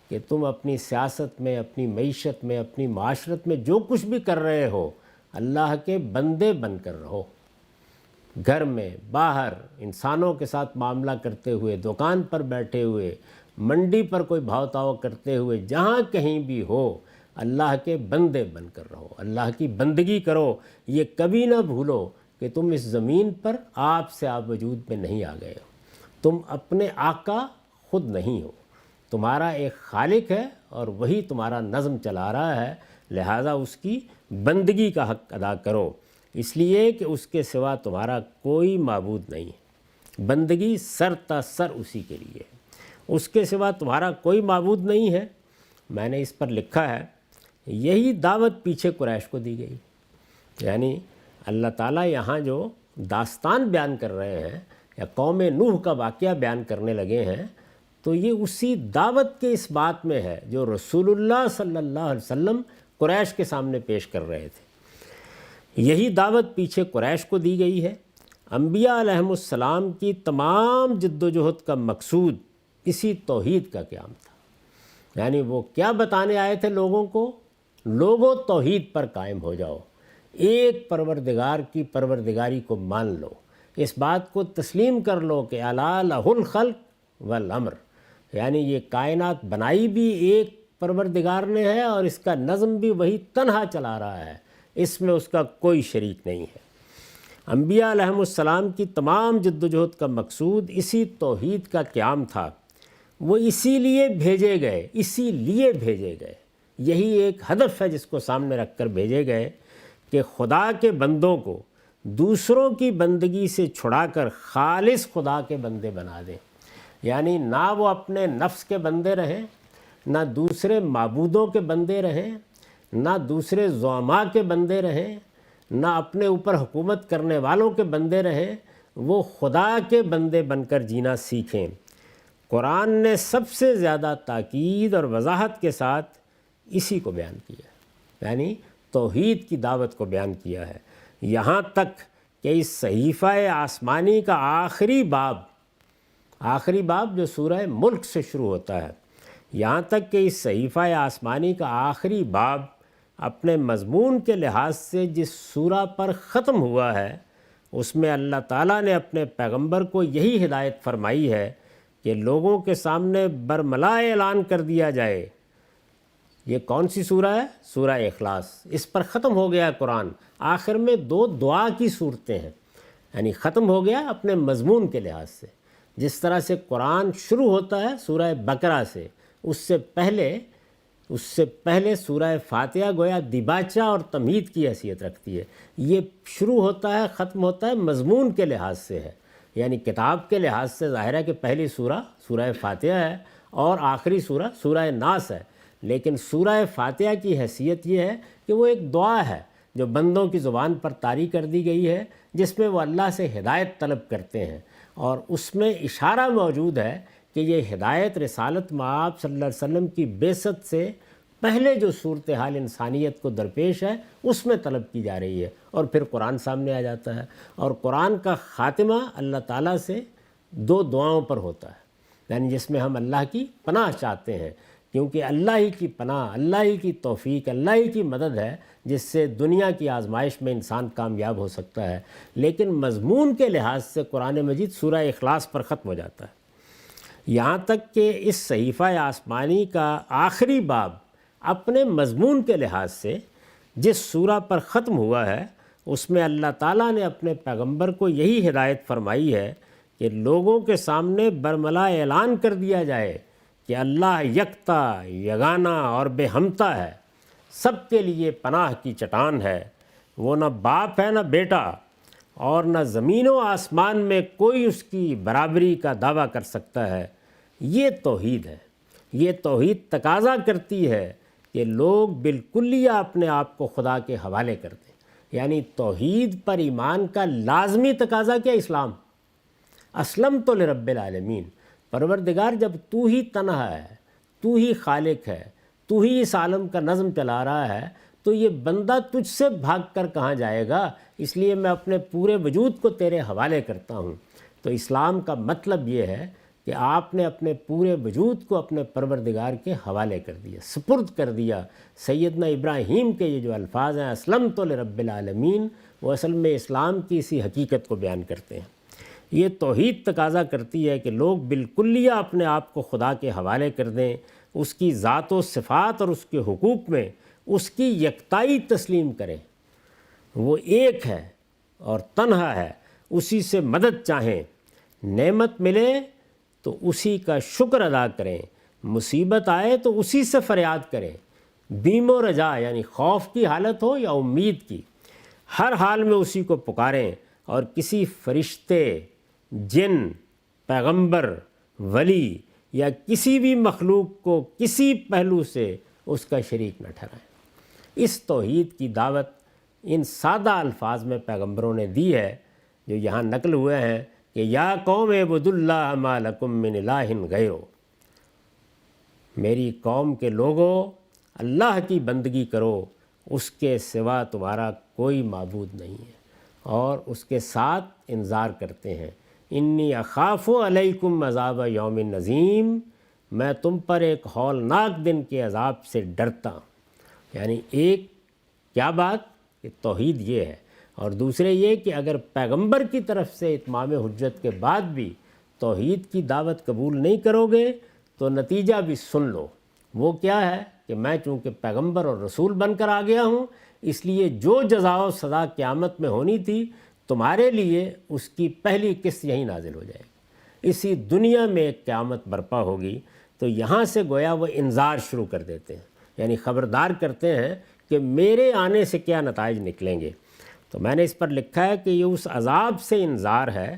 A: کہ تم اپنی سیاست میں، اپنی معیشت میں، اپنی معاشرت میں جو کچھ بھی کر رہے ہو اللہ کے بندے بن کر رہو، گھر میں، باہر، انسانوں کے ساتھ معاملہ کرتے ہوئے، دکان پر بیٹھے ہوئے، منڈی پر کوئی بھاؤ تاؤ کرتے ہوئے، جہاں کہیں بھی ہو اللہ کے بندے بن کر رہو، اللہ کی بندگی کرو۔ یہ کبھی نہ بھولو کہ تم اس زمین پر آپ سے آپ وجود میں نہیں آ گئے ہو، تم اپنے آقا خود نہیں ہو، تمہارا ایک خالق ہے اور وہی تمہارا نظم چلا رہا ہے، لہٰذا اس کی بندگی کا حق ادا کرو، اس لیے کہ اس کے سوا تمہارا کوئی معبود نہیں ہے، بندگی سر تا سر اسی کے لیے ہے، اس کے سوا تمہارا کوئی معبود نہیں ہے۔ میں نے اس پر لکھا ہے یہی دعوت پیچھے قریش کو دی گئی، یعنی اللہ تعالیٰ یہاں جو داستان بیان کر رہے ہیں یا قوم نوح کا واقعہ بیان کرنے لگے ہیں تو یہ اسی دعوت کے اس بات میں ہے جو رسول اللہ صلی اللہ علیہ وسلم قریش کے سامنے پیش کر رہے تھے۔ یہی دعوت پیچھے قریش کو دی گئی ہے۔ انبیاء علیہم السلام کی تمام جد و جہد کا مقصود اسی توحید کا قیام تھا، یعنی وہ کیا بتانے آئے تھے لوگوں کو؟ لوگوں توحید پر قائم ہو جاؤ، ایک پروردگار کی پروردگاری کو مان لو، اس بات کو تسلیم کر لو کہ الا لہ الخلق والامر، یعنی یہ کائنات بنائی بھی ایک پروردگار نے ہے اور اس کا نظم بھی وہی تنہا چلا رہا ہے، اس میں اس کا کوئی شریک نہیں ہے۔ انبیاء علیہم السلام کی تمام جد و جہد کا مقصود اسی توحید کا قیام تھا، وہ اسی لیے بھیجے گئے، یہی ایک ہدف ہے جس کو سامنے رکھ کر بھیجے گئے کہ خدا کے بندوں کو دوسروں کی بندگی سے چھڑا کر خالص خدا کے بندے بنا دیں، یعنی نہ وہ اپنے نفس کے بندے رہیں، نہ دوسرے معبودوں کے بندے رہیں، نہ دوسرے زعماء کے بندے رہیں، نہ اپنے اوپر حکومت کرنے والوں کے بندے رہیں، وہ خدا کے بندے بن کر جینا سیکھیں۔ قرآن نے سب سے زیادہ تاکید اور وضاحت کے ساتھ اسی کو بیان کیا، یعنی توحید کی دعوت کو بیان کیا ہے، یہاں تک کہ اس صحیفہ آسمانی کا آخری باب جو سورہ ملک سے شروع ہوتا ہے، یہاں تک کہ اس صحیفہ آسمانی کا آخری باب اپنے مضمون کے لحاظ سے جس سورہ پر ختم ہوا ہے، اس میں اللہ تعالیٰ نے اپنے پیغمبر کو یہی ہدایت فرمائی ہے کہ لوگوں کے سامنے برملا اعلان کر دیا جائے۔ یہ کون سی سورہ ہے؟ سورہ اخلاص۔ اس پر ختم ہو گیا قرآن۔ آخر میں 2 دعا کی صورتیں ہیں، یعنی ختم ہو گیا اپنے مضمون کے لحاظ سے۔ جس طرح سے قرآن شروع ہوتا ہے سورہ بقرہ سے، اس سے پہلے سورہ فاتحہ گویا دیباچہ اور تمہید کی حیثیت رکھتی ہے۔ یہ شروع ہوتا ہے ختم ہوتا ہے مضمون کے لحاظ سے ہے، یعنی کتاب کے لحاظ سے ظاہر ہے کہ پہلی سورہ فاتحہ ہے اور آخری سورہ ناس ہے، لیکن سورہ فاتحہ کی حیثیت یہ ہے کہ وہ ایک دعا ہے جو بندوں کی زبان پر طاری کر دی گئی ہے، جس میں وہ اللہ سے ہدایت طلب کرتے ہیں، اور اس میں اشارہ موجود ہے کہ یہ ہدایت رسالت مآب صلی اللہ علیہ وسلم کی بعثت سے پہلے جو صورتحال انسانیت کو درپیش ہے اس میں طلب کی جا رہی ہے، اور پھر قرآن سامنے آ جاتا ہے، اور قرآن کا خاتمہ اللہ تعالیٰ سے 2 دعاؤں پر ہوتا ہے، یعنی جس میں ہم اللہ کی پناہ چاہتے ہیں، کیونکہ اللہ ہی کی پناہ، اللہ ہی کی توفیق، اللہ ہی کی مدد ہے جس سے دنیا کی آزمائش میں انسان کامیاب ہو سکتا ہے۔ لیکن مضمون کے لحاظ سے قرآن مجید سورہ اخلاص پر ختم ہو جاتا ہے، یہاں تک کہ اس صحیفہ آسمانی کا آخری باب اپنے مضمون کے لحاظ سے جس سورہ پر ختم ہوا ہے، اس میں اللہ تعالیٰ نے اپنے پیغمبر کو یہی ہدایت فرمائی ہے کہ لوگوں کے سامنے برملا اعلان کر دیا جائے کہ اللہ یکتا، یگانہ اور بے ہمتا ہے، سب کے لیے پناہ کی چٹان ہے، وہ نہ باپ ہے نہ بیٹا، اور نہ زمین و آسمان میں کوئی اس کی برابری کا دعویٰ کر سکتا ہے۔ یہ توحید ہے۔ یہ توحید تقاضا کرتی ہے کہ لوگ بالکلیہ اپنے آپ کو خدا کے حوالے کر دیں، یعنی توحید پر ایمان کا لازمی تقاضا کیا؟ اسلام۔ اسلمت لرب العالمین، پروردگار جب تو ہی تنہا ہے، تو ہی خالق ہے، تو ہی اس عالم کا نظم چلا رہا ہے، تو یہ بندہ تجھ سے بھاگ کر کہاں جائے گا؟ اس لیے میں اپنے پورے وجود کو تیرے حوالے کرتا ہوں۔ تو اسلام کا مطلب یہ ہے کہ آپ نے اپنے پورے وجود کو اپنے پروردگار کے حوالے کر دیا، سپرد کر دیا۔ سیدنا ابراہیم کے یہ جو الفاظ ہیں اسلمت لرب العالمین، وہ اصل میں اسلام کی اسی حقیقت کو بیان کرتے ہیں۔ یہ توحید تقاضا کرتی ہے کہ لوگ بالکلیہ اپنے آپ کو خدا کے حوالے کر دیں، اس کی ذات و صفات اور اس کے حقوق میں اس کی یکتائی تسلیم کریں۔ وہ ایک ہے اور تنہا ہے، اسی سے مدد چاہیں، نعمت ملے تو اسی کا شکر ادا کریں، مصیبت آئے تو اسی سے فریاد کریں، بیم و رجا یعنی خوف کی حالت ہو یا امید کی، ہر حال میں اسی کو پکاریں، اور کسی فرشتے، جن، پیغمبر، ولی یا کسی بھی مخلوق کو کسی پہلو سے اس کا شریک نہ ٹھہرائیں۔ اس توحید کی دعوت ان سادہ الفاظ میں پیغمبروں نے دی ہے جو یہاں نقل ہوئے ہیں کہ یا قوم اعبدوا اللہ ما لکم من الہ غیرہ، میری قوم کے لوگوں اللہ کی بندگی کرو، اس کے سوا تمہارا کوئی معبود نہیں ہے، اور اس کے ساتھ انذار کرتے ہیں انی اخاف علیکم عذاب یوم عظیم، میں تم پر ایک ہولناک دن کے عذاب سے ڈرتا ہوں۔ یعنی ایک کیا بات کہ توحید یہ ہے، اور دوسرے یہ کہ اگر پیغمبر کی طرف سے اتمام حجت کے بعد بھی توحید کی دعوت قبول نہیں کرو گے تو نتیجہ بھی سن لو، وہ کیا ہے کہ میں چونکہ پیغمبر اور رسول بن کر آ گیا ہوں، اس لیے جو جزا و سزا قیامت میں ہونی تھی تمہارے لیے اس کی پہلی قسط یہیں نازل ہو جائے گی، اسی دنیا میں ایک قیامت برپا ہوگی۔ تو یہاں سے گویا وہ انذار شروع کر دیتے ہیں، یعنی خبردار کرتے ہیں کہ میرے آنے سے کیا نتائج نکلیں گے۔ تو میں نے اس پر لکھا ہے کہ یہ اس عذاب سے انذار ہے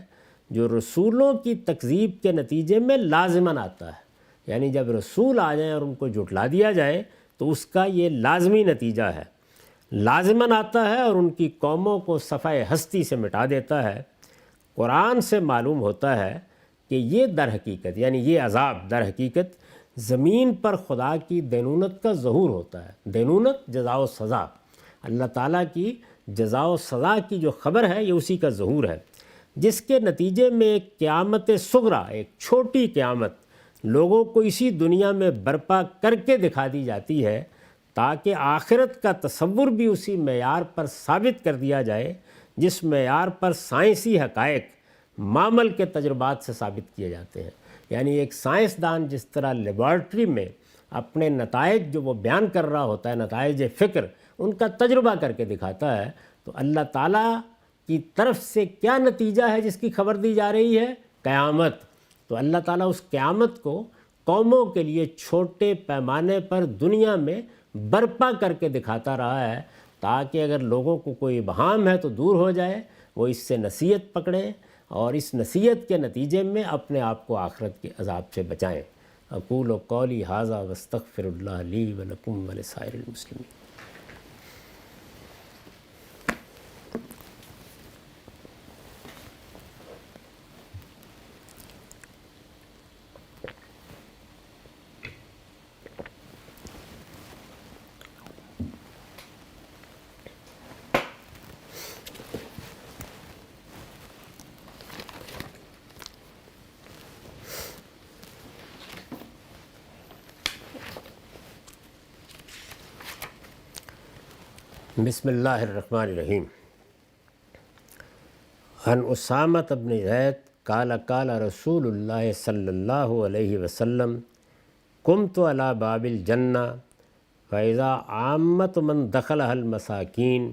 A: جو رسولوں کی تکذیب کے نتیجے میں لازماً آتا ہے، یعنی جب رسول آ جائیں اور ان کو جھٹلا دیا جائے تو اس کا یہ لازمی نتیجہ ہے، لازماً آتا ہے اور ان کی قوموں کو صفحہ ہستی سے مٹا دیتا ہے۔ قرآن سے معلوم ہوتا ہے کہ یہ در حقیقت یعنی یہ عذاب در حقیقت زمین پر خدا کی دینونت کا ظہور ہوتا ہے۔ دینونت جزا و سزا، اللہ تعالیٰ کی جزا و سزا کی جو خبر ہے یہ اسی کا ظہور ہے، جس کے نتیجے میں ایک قیامت صغریٰ، ایک چھوٹی قیامت لوگوں کو اسی دنیا میں برپا کر کے دکھا دی جاتی ہے، تاکہ آخرت کا تصور بھی اسی معیار پر ثابت کر دیا جائے جس معیار پر سائنسی حقائق معمل کے تجربات سے ثابت کیے جاتے ہیں۔ یعنی ایک سائنسدان جس طرح لیبارٹری میں اپنے نتائج جو وہ بیان کر رہا ہوتا ہے، نتائج فکر، ان کا تجربہ کر کے دکھاتا ہے، تو اللہ تعالیٰ کی طرف سے کیا نتیجہ ہے جس کی خبر دی جا رہی ہے؟ قیامت۔ تو اللہ تعالیٰ اس قیامت کو قوموں کے لیے چھوٹے پیمانے پر دنیا میں برپا کر کے دکھاتا رہا ہے، تاکہ اگر لوگوں کو کوئی ابہام ہے تو دور ہو جائے، وہ اس سے نصیحت پکڑیں اور اس نصیحت کے نتیجے میں اپنے آپ کو آخرت کے عذاب سے بچائیں۔ اقول قولی ھذا واستغفر اللہ لی ولکم ولسائر المسلمین۔ بسم اللہ الرحمن الرحیم۔ عن اسامۃ بن زید قال قال رسول اللہ صلی اللہ علیہ وسلم قمت علی باب الجنہ فاذا عامۃ من دخلها المساکین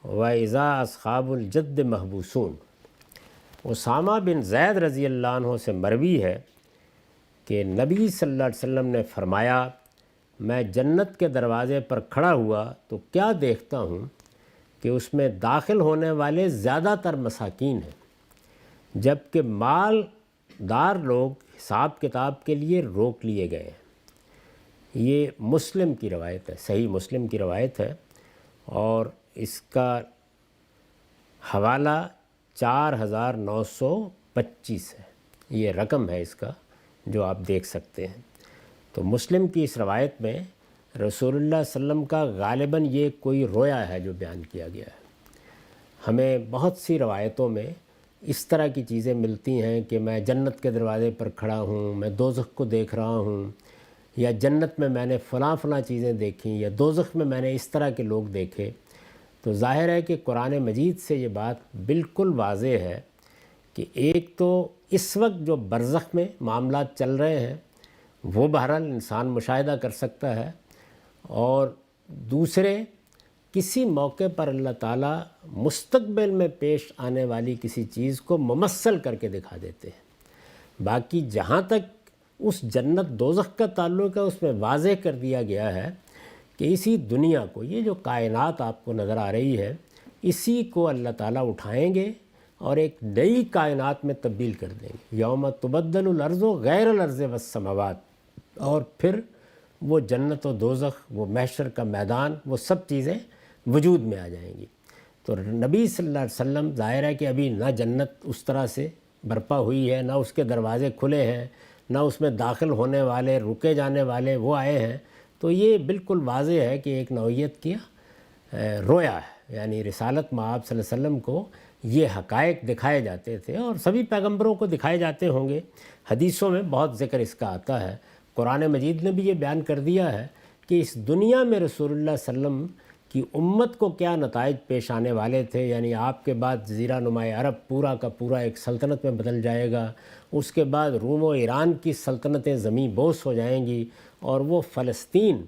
A: واذا اصحاب الجد محبوسون۔ اسامہ بن زید رضی اللہ عنہ سے مروی ہے کہ نبی صلی اللہ علیہ وسلم نے فرمایا، میں جنت کے دروازے پر کھڑا ہوا تو کیا دیکھتا ہوں کہ اس میں داخل ہونے والے زیادہ تر مساکین ہیں، جبکہ مال دار لوگ حساب کتاب کے لیے روک لیے گئے ہیں۔ یہ مسلم کی روایت ہے، صحیح مسلم کی روایت ہے، اور اس کا حوالہ 4925 ہے، یہ رقم ہے اس کا جو آپ دیکھ سکتے ہیں۔ تو مسلم کی اس روایت میں رسول اللہ صلی اللہ علیہ وسلم کا غالباً یہ کوئی رویا ہے جو بیان کیا گیا ہے۔ ہمیں بہت سی روایتوں میں اس طرح کی چیزیں ملتی ہیں کہ میں جنت کے دروازے پر کھڑا ہوں، میں دوزخ کو دیکھ رہا ہوں، یا جنت میں نے فلاں چیزیں دیکھیں، یا دوزخ میں نے اس طرح کے لوگ دیکھے۔ تو ظاہر ہے کہ قرآن مجید سے یہ بات بالکل واضح ہے کہ ایک تو اس وقت جو برزخ میں معاملات چل رہے ہیں وہ بہرحال انسان مشاہدہ کر سکتا ہے، اور دوسرے کسی موقع پر اللہ تعالیٰ مستقبل میں پیش آنے والی کسی چیز کو ممثل کر کے دکھا دیتے ہیں۔ باقی جہاں تک اس جنت دوزخ کا تعلق ہے اس میں واضح کر دیا گیا ہے کہ اسی دنیا کو، یہ جو کائنات آپ کو نظر آ رہی ہے، اسی کو اللہ تعالیٰ اٹھائیں گے اور ایک نئی کائنات میں تبدیل کر دیں گے۔ یوم تبدل الارض غیر الارض والسماوات، اور پھر وہ جنت و دوزخ، وہ محشر کا میدان، وہ سب چیزیں وجود میں آ جائیں گی۔ تو نبی صلی اللہ علیہ وسلم ظاہر ہے کہ ابھی نہ جنت اس طرح سے برپا ہوئی ہے، نہ اس کے دروازے کھلے ہیں، نہ اس میں داخل ہونے والے، رکے جانے والے وہ آئے ہیں۔ تو یہ بالکل واضح ہے کہ ایک نوعیت کی رویا ہے، یعنی رسالت مآب صلی اللہ علیہ وسلم کو یہ حقائق دکھائے جاتے تھے، اور سبھی پیغمبروں کو دکھائے جاتے ہوں گے۔ حدیثوں میں بہت ذکر اس کا آتا ہے، قرآن مجید نے بھی یہ بیان کر دیا ہے کہ اس دنیا میں رسول اللہ صلی اللہ علیہ وسلم کی امت کو کیا نتائج پیش آنے والے تھے۔ یعنی آپ کے بعد جزیرہ نماء عرب پورا کا پورا ایک سلطنت میں بدل جائے گا، اس کے بعد روم و ایران کی سلطنتیں زمیں بوس ہو جائیں گی، اور وہ فلسطین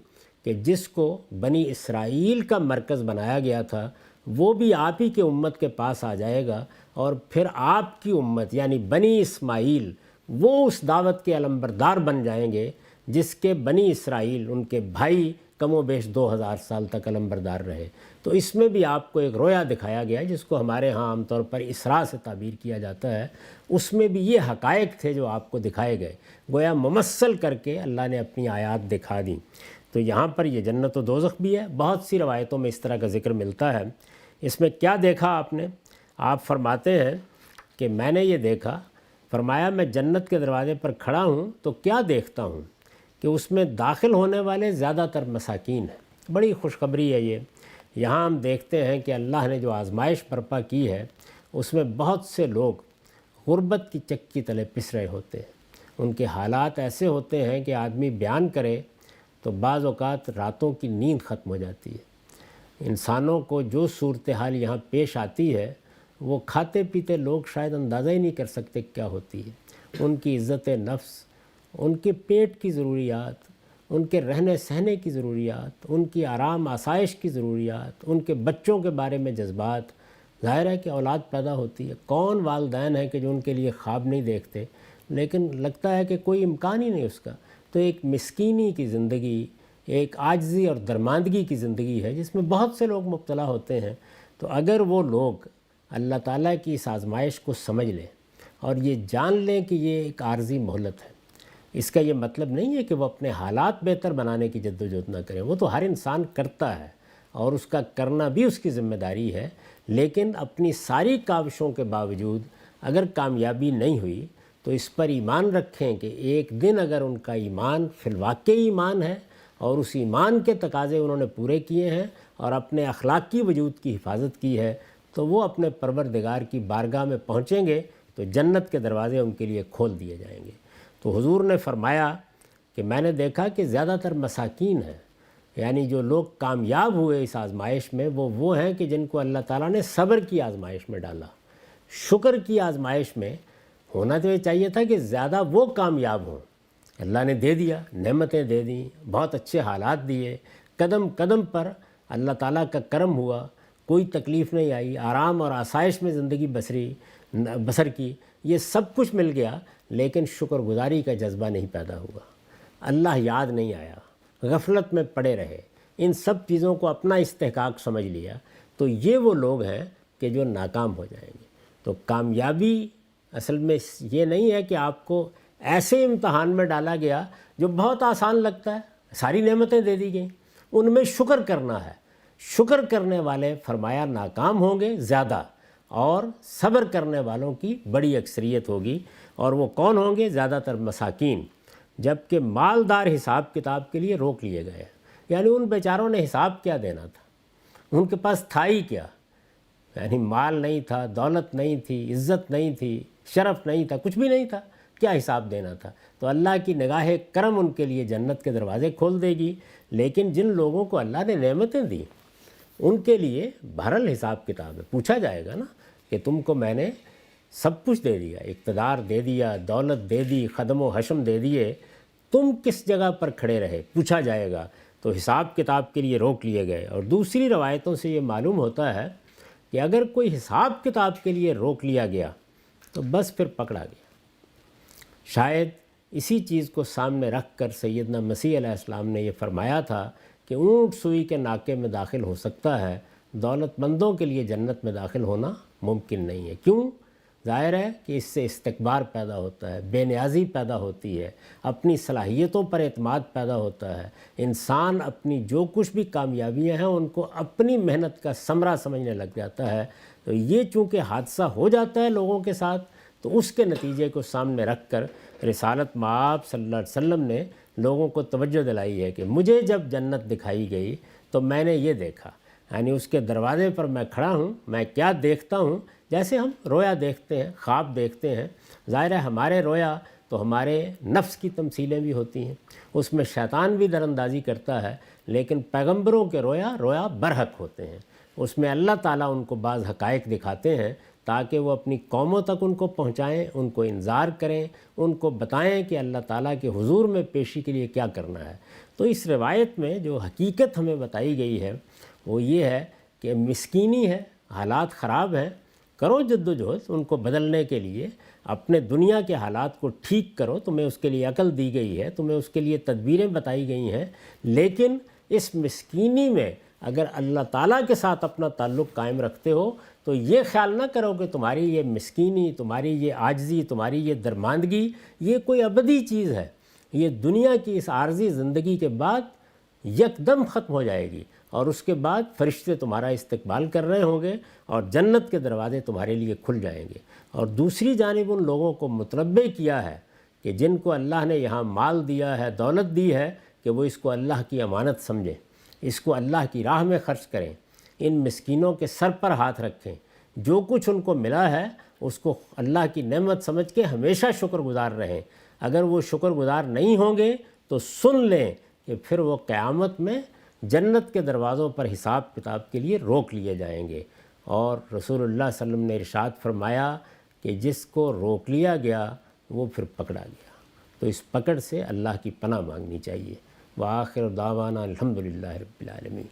A: کہ جس کو بنی اسرائیل کا مرکز بنایا گیا تھا وہ بھی آپ ہی کے امت کے پاس آ جائے گا، اور پھر آپ کی امت یعنی بنی اسماعیل وہ اس دعوت کے علمبردار بن جائیں گے جس کے بنی اسرائیل، ان کے بھائی کم و بیش 2000 سال تک علمبردار رہے۔ تو اس میں بھی آپ کو ایک رویا دکھایا گیا جس کو ہمارے ہاں عام طور پر اسراء سے تعبیر کیا جاتا ہے۔ اس میں بھی یہ حقائق تھے جو آپ کو دکھائے گئے، گویا ممثل کر کے اللہ نے اپنی آیات دکھا دیں۔ تو یہاں پر یہ جنت و دوزخ بھی ہے، بہت سی روایتوں میں اس طرح کا ذکر ملتا ہے۔ اس میں کیا دیکھا آپ نے؟ آپ فرماتے ہیں کہ میں نے یہ دیکھا، فرمایا میں جنت کے دروازے پر کھڑا ہوں تو کیا دیکھتا ہوں کہ اس میں داخل ہونے والے زیادہ تر مساکین ہیں۔ بڑی خوشخبری ہے یہ۔ یہاں ہم دیکھتے ہیں کہ اللہ نے جو آزمائش برپا کی ہے اس میں بہت سے لوگ غربت کی چکی تلے پس رہے ہوتے ہیں۔ ان کے حالات ایسے ہوتے ہیں کہ آدمی بیان کرے تو بعض اوقات راتوں کی نیند ختم ہو جاتی ہے۔ انسانوں کو جو صورتحال یہاں پیش آتی ہے وہ کھاتے پیتے لوگ شاید اندازہ ہی نہیں کر سکتے کیا ہوتی ہے۔ ان کی عزت نفس، ان کے پیٹ کی ضروریات، ان کے رہنے سہنے کی ضروریات، ان کی آرام آسائش کی ضروریات، ان کے بچوں کے بارے میں جذبات۔ ظاہر ہے کہ اولاد پیدا ہوتی ہے، کون والدین ہیں کہ جو ان کے لیے خواب نہیں دیکھتے، لیکن لگتا ہے کہ کوئی امکان ہی نہیں اس کا۔ تو ایک مسکینی کی زندگی، ایک عاجزی اور درماندگی کی زندگی ہے جس میں بہت سے لوگ مبتلا ہوتے ہیں۔ تو اگر وہ لوگ اللہ تعالیٰ کی اس آزمائش کو سمجھ لیں اور یہ جان لیں کہ یہ ایک عارضی مہلت ہے، اس کا یہ مطلب نہیں ہے کہ وہ اپنے حالات بہتر بنانے کی جد و جہد نہ کریں، وہ تو ہر انسان کرتا ہے اور اس کا کرنا بھی اس کی ذمہ داری ہے، لیکن اپنی ساری کاوشوں کے باوجود اگر کامیابی نہیں ہوئی تو اس پر ایمان رکھیں کہ ایک دن اگر ان کا ایمان فی الواقع ایمان ہے اور اس ایمان کے تقاضے انہوں نے پورے کیے ہیں اور اپنے اخلاقی وجود کی حفاظت کی ہے تو وہ اپنے پروردگار کی بارگاہ میں پہنچیں گے تو جنت کے دروازے ان کے لیے کھول دیے جائیں گے۔ تو حضور نے فرمایا کہ میں نے دیکھا کہ زیادہ تر مساکین ہیں، یعنی جو لوگ کامیاب ہوئے اس آزمائش میں وہ ہیں کہ جن کو اللہ تعالیٰ نے صبر کی آزمائش میں ڈالا، شکر کی آزمائش میں۔ ہونا تو یہ چاہیے تھا کہ زیادہ وہ کامیاب ہوں۔ اللہ نے دے دیا، نعمتیں دے دیں، بہت اچھے حالات دیے، قدم قدم پر اللہ تعالیٰ کا کرم ہوا، کوئی تکلیف نہیں آئی، آرام اور آسائش میں زندگی بسر کی، یہ سب کچھ مل گیا، لیکن شکر گزاری کا جذبہ نہیں پیدا ہوا، اللہ یاد نہیں آیا، غفلت میں پڑے رہے، ان سب چیزوں کو اپنا استحقاق سمجھ لیا، تو یہ وہ لوگ ہیں کہ جو ناکام ہو جائیں گے۔ تو کامیابی اصل میں یہ نہیں ہے کہ آپ کو ایسے امتحان میں ڈالا گیا جو بہت آسان لگتا ہے، ساری نعمتیں دے دی گئیں، ان میں شکر کرنا ہے۔ شکر کرنے والے فرمایا ناکام ہوں گے زیادہ، اور صبر کرنے والوں کی بڑی اکثریت ہوگی۔ اور وہ کون ہوں گے؟ زیادہ تر مساکین، جبکہ مالدار حساب کتاب کے لیے روک لیے گئے، یعنی ان بیچاروں نے حساب کیا دینا تھا، ان کے پاس تھا ہی کیا، یعنی مال نہیں تھا، دولت نہیں تھی، عزت نہیں تھی، شرف نہیں تھا، کچھ بھی نہیں تھا، کیا حساب دینا تھا؟ تو اللہ کی نگاہ کرم ان کے لیے جنت کے دروازے کھول دے گی۔ لیکن جن لوگوں کو اللہ نے نعمتیں دیں ان کے لیے بہرحال حساب کتاب ہے، پوچھا جائے گا نا کہ تم کو میں نے سب کچھ دے دیا، اقتدار دے دیا، دولت دے دی، خدم و حشم دے دیے، تم کس جگہ پر کھڑے رہے، پوچھا جائے گا۔ تو حساب کتاب کے لیے روک لیے گئے۔ اور دوسری روایتوں سے یہ معلوم ہوتا ہے کہ اگر کوئی حساب کتاب کے لیے روک لیا گیا تو بس پھر پکڑا گیا۔ شاید اسی چیز کو سامنے رکھ کر سیدنا مسیح علیہ السلام نے یہ فرمایا تھا کہ اونٹ سوئی کے ناکے میں داخل ہو سکتا ہے، دولت مندوں کے لیے جنت میں داخل ہونا ممکن نہیں ہے۔ کیوں؟ ظاہر ہے کہ اس سے استکبار پیدا ہوتا ہے، بے نیازی پیدا ہوتی ہے، اپنی صلاحیتوں پر اعتماد پیدا ہوتا ہے، انسان اپنی جو کچھ بھی کامیابیاں ہیں ان کو اپنی محنت کا ثمرہ سمجھنے لگ جاتا ہے۔ تو یہ چونکہ حادثہ ہو جاتا ہے لوگوں کے ساتھ، تو اس کے نتیجے کو سامنے رکھ کر رسالت مآب صلی اللہ علیہ وسلم نے لوگوں کو توجہ دلائی ہے کہ مجھے جب جنت دکھائی گئی تو میں نے یہ دیکھا، یعنی اس کے دروازے پر میں کھڑا ہوں، میں کیا دیکھتا ہوں؟ جیسے ہم رویا دیکھتے ہیں، خواب دیکھتے ہیں، ظاہر ہے ہمارے رویا تو ہمارے نفس کی تمثیلیں بھی ہوتی ہیں، اس میں شیطان بھی دراندازی کرتا ہے، لیکن پیغمبروں کے رویا برحق ہوتے ہیں، اس میں اللہ تعالیٰ ان کو بعض حقائق دکھاتے ہیں تاکہ وہ اپنی قوموں تک ان کو پہنچائیں، ان کو انذار کریں، ان کو بتائیں کہ اللہ تعالیٰ کے حضور میں پیشی کے لیے کیا کرنا ہے۔ تو اس روایت میں جو حقیقت ہمیں بتائی گئی ہے وہ یہ ہے کہ مسکینی ہے، حالات خراب ہیں، کرو جد و جہد ان کو بدلنے کے لیے، اپنے دنیا کے حالات کو ٹھیک کرو، تمہیں اس کے لیے عقل دی گئی ہے، تمہیں اس کے لیے تدبیریں بتائی گئی ہیں، لیکن اس مسکینی میں اگر اللہ تعالیٰ کے ساتھ اپنا تعلق قائم رکھتے ہو تو یہ خیال نہ کرو کہ تمہاری یہ مسکینی، تمہاری یہ عاجزی، تمہاری یہ درماندگی یہ کوئی ابدی چیز ہے، یہ دنیا کی اس عارضی زندگی کے بعد یکدم ختم ہو جائے گی، اور اس کے بعد فرشتے تمہارا استقبال کر رہے ہوں گے اور جنت کے دروازے تمہارے لیے کھل جائیں گے۔ اور دوسری جانب ان لوگوں کو متنبہ کیا ہے کہ جن کو اللہ نے یہاں مال دیا ہے، دولت دی ہے، کہ وہ اس کو اللہ کی امانت سمجھیں، اس کو اللہ کی راہ میں خرچ کریں، ان مسکینوں کے سر پر ہاتھ رکھیں، جو کچھ ان کو ملا ہے اس کو اللہ کی نعمت سمجھ کے ہمیشہ شکر گزار رہیں۔ اگر وہ شکر گزار نہیں ہوں گے تو سن لیں کہ پھر وہ قیامت میں جنت کے دروازوں پر حساب کتاب کے لیے روک لیے جائیں گے۔ اور رسول اللہ صلی اللہ علیہ وسلم نے ارشاد فرمایا کہ جس کو روک لیا گیا وہ پھر پکڑا گیا، تو اس پکڑ سے اللہ کی پناہ مانگنی چاہیے۔ وآخر دعوانا الحمدللہ رب العالمین۔